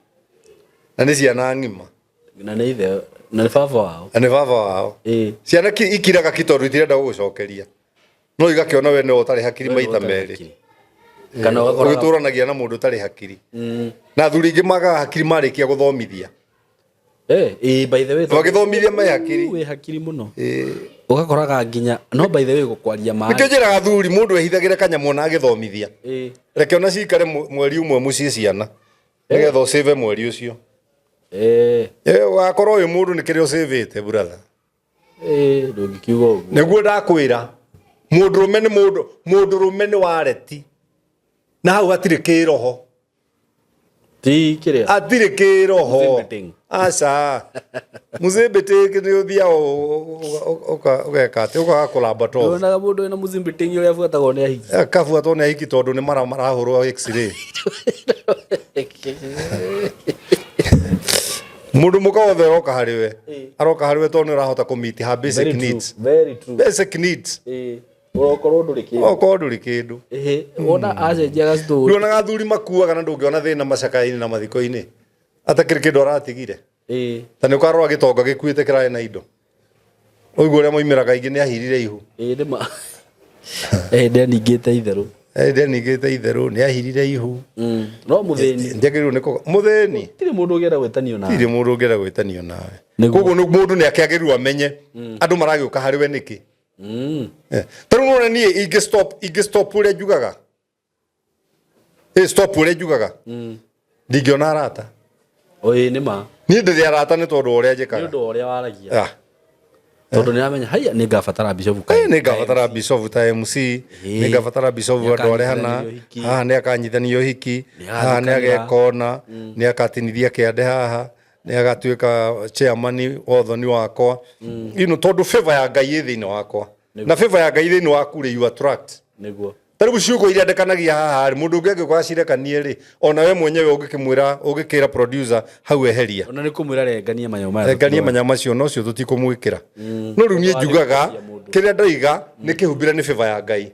na nĩ ciana ng'ima na nĩ ithe na nĩ baba wao ciana ikiraga ki tondũ itirenda gũgũcokeria no igakĩona we nĩwe ũtarĩ hakiri maita merĩ kana ũgĩtũranagia na mũndũ ũtarĩ hakiri na athuri ingĩ magaga hakiri marĩkia gũthomithia by the way magĩthomithia me hakiri wĩ hakiri mũno ũgakoraga nginya no by the way gũkwaria maĩ nĩkĩo njĩraga athuri mũndũ ehithagĩre kanyamũ na agĩthomithia reke ona cikare mweri ũmwe mũciĩ ciana nĩgetha ũcĩve mweri ũcio ũgakorwo wĩ mũndũ nĩ kĩrĩa ũcĩvĩte brother ndũngĩkiuga ũguo nĩguo ndakwĩra mũndũrũme nĩ wareti na hau hatirĩ kĩroho ti kĩrĩa hatirĩ kĩroho aca mũzĩmbĩtĩngĩ nĩ ũthiaga ũgeka atĩ ũgakũramba tofu wonaga mũndũ wĩna mũzĩmbĩtĩngĩ ũrĩa abuatagwo nĩ ahiki kabuatwo nĩ ahiki tondũ nĩ marahũrwo x-ray mũndũ mũka wothe aroka harĩ we tondũ nĩ ũrahota kũmiti ha basic needs basic needs okorwo ndũrĩ kĩndũ wona acenjiaga story nduonaga athuri makuaga na ndũngĩona thĩna macakainĩ na mathiko-inĩ atakĩrĩ kĩndũ aratigire ta nĩ ũkarora gĩtonga gĩkuĩte kĩrarĩ na indo ũiguo ũrĩa moimĩraga aingĩ nĩ ahirire ihu nĩaningĩte itherũ nĩ ahirire ihu no mũthĩni njagĩrĩirwo nĩ mũthĩni tirĩ mũndũ ũngĩenda gwĩtanio nawe koguo mũndũ nĩ akĩagĩrĩirwo amenye andũ maragĩũka harĩ we nĩkĩ tarĩu nĩwona niĩ ingĩ-stop ũrĩa njugaga ndingĩona arata nĩma niĩ ndĩrĩ arata nĩ tondũ ũrĩa njĩkaga nĩ ũndũ ũrĩa waragia tondũ nĩ amenya haya nĩ ngabatara Bishop nĩ ngabatara Bishop ta MC nĩ ngabatara Bishop andũ arĩa hana haha nĩ akanyithanio hiki haha nĩ agekona nĩ akatinithia kĩande haha nĩ agatuĩka chairman wa ũthoni wakwa tondũ favor ya Ngai ĩ thĩinĩ wakwa na favor ya Ngai thĩinĩ waku rĩ you attract nĩguo tarĩu ciugo iria ndekanagia haha mũndũ ũngĩ angĩkorwo acirekanie rĩ ona we mwenyewe ũngĩkĩra producer hau eheria ona nĩ kũmwĩra renganie manyamũ macio no cio tũtikũmwĩkĩra no rĩu niĩ njugaga kĩrĩa ndaiga nĩ kĩhumbĩre nĩ favor ya Ngai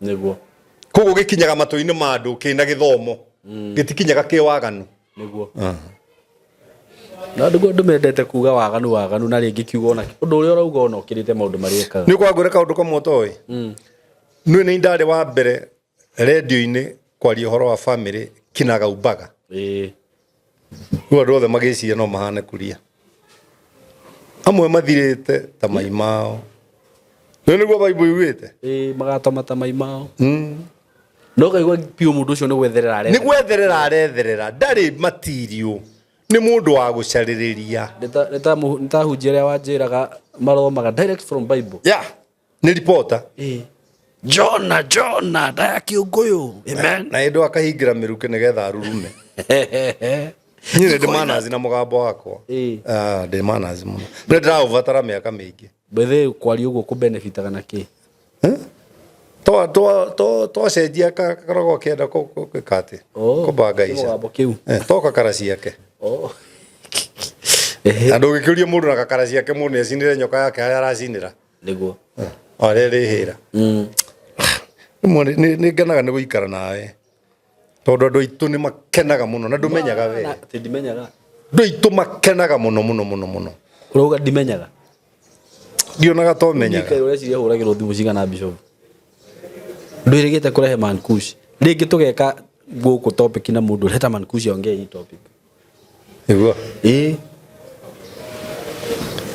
nĩguo koguo gĩkinyaga matũ-inĩ ma andũ kĩna gĩthomo gĩtikinyaga kĩ waganu nĩguo na andũ mendete kuga waganu na rĩngĩ kiuga ona ũndũ ũrĩa ũrauga ona ũkĩrĩte maũndũ marĩa ekaga nĩ kwangwĩra kaũndũ kamwe ũtoĩ nĩ ndarĩ wa mbere radio-inĩ kwaria ũhoro wa family kinagaumbaga rĩu andũ othe magĩciria no mahane kuria amwe mathirĩte ta mai mao nĩguo Bible yugĩte magatoma ta mai mao no kaigua piũ mũndũ ũcio nĩ gwetherera aretherera ndarĩ material nĩ mũndũ wa gũcarĩrĩria nĩ ta hunjia ũrĩa wanjĩraga maromaga direct from Bible nĩ reporter Jona ndaya kĩũngũyũ amen na ĩndũ akahingĩra mĩrukĩ nĩgetha arurume niĩ nĩ ndĩmanazi na mũgambo wakwa ndĩmanazi mũno nĩ ndĩraũbatara mĩaka mĩingĩ bethe kwaria ũguo kũbenefitaga na kĩ twacenjia kakoragwo kĩenda gwĩka atĩ kũbanga ica toka kara ciake andũ ũgĩkĩũria mũndũ na gakara ciake mũndũ nĩ acinĩre nyoka yake harĩa aracinĩra nĩguo arĩa rĩhĩra nĩ ngenaga nĩ gũikara nawe tondũ andũ aitũ nĩ makenaga mũno na ndũmenyaga we ndimenyaga andũ aitũ makenaga mũno ũrauga ndimenyaga ndionaga to menyaga ũreciria hũragĩrwo thimũ cigana Bishop ndwĩrĩgĩte kũrehe man kush rĩngĩ tũgeka guko topic na mundu leta mankushi ongea hii topic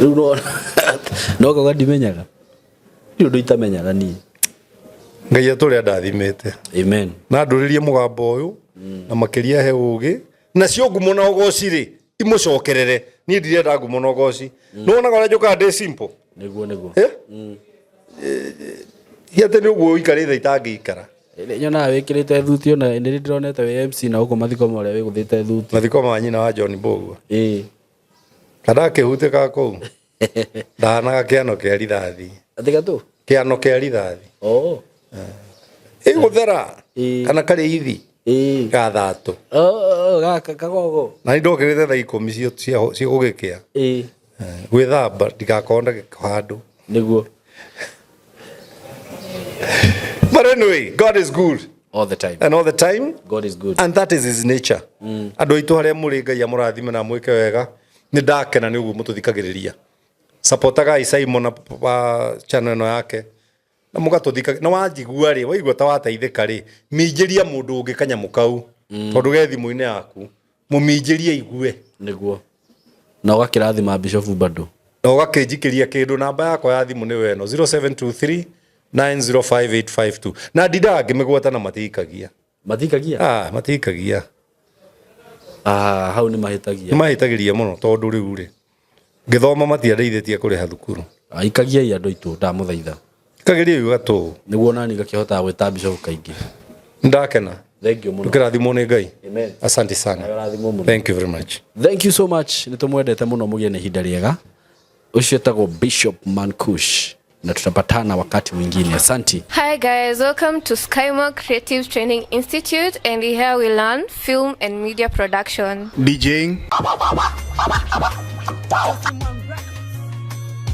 Igua no ko gadimenyaga ndu itamenyaga ni ngai aturi ndathimete amen na nduririe mugambo uyu na makiria he ugi na cio ngumo na ugoci ri imucokerere ni ndirenda ngumo na ugoci no na gora joka de simple niguo hiate ni uguo ikare tha itangi ikara nyona wikirite thuti ona ndi ndironete we MC na uko mathiko mole we guthite thuti mathiko ma nyina wa John Mbugua kada ke hute ka ko dana kiano ke rithathi atika tu kiano ke rithathi guthera kana kare ithi gathatu kagogo na ndokirite tha 10 cio gugikia gwithamba ndigakonda handu niguo. But anyway, God is good all the time. And all the time God is good. And that is his nature. Andu aitu haria muri ngai amurathime na mwike wega ni ndakena ni uguo mututhikagiriria. Supportaga Simon na channel no yake. Na mugatuthika na wanjigua ri waigua ta wateithika ri minjiria mundu ungi kanyamukau tondu ge thimu-ini yaku muminjiria igue niguo na ugakirathima bishop bado na ugakinjikiria kindu namba yakwa ya thimu ni weno 0723 905852 na ndindaga ngimigweta na matikagia matikagia hau ni mahitagiria muno tondu riu ri ngithoma matiandeithĩtie kuriha thukuru ikagia andu itu ndamuthaitha kageria gatu niguo nani gakihota gwita bishop kaingi ndakena thank you muno tukirathimo ni ngai amen asante sana thank you very much thank you so much nitumwendete muno mugie ni hinda riega ucio tago Bishop Mankush na tutapatana wakati mwingine asante. Hi guys, welcome to Skymark Creative Training Institute, and here we learn film and media production, DJing,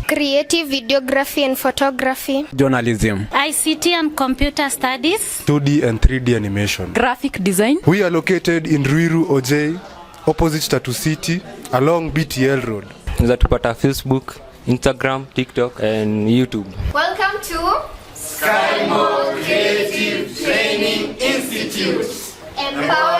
creative videography and photography, journalism, ICT and computer studies, 2D and 3D animation, graphic design. We are located in Ruiru OJ, opposite Tatu City, along BTL Road. Tupata Facebook, Instagram, TikTok and YouTube. Welcome to Skymark Creative Training Institute. Empower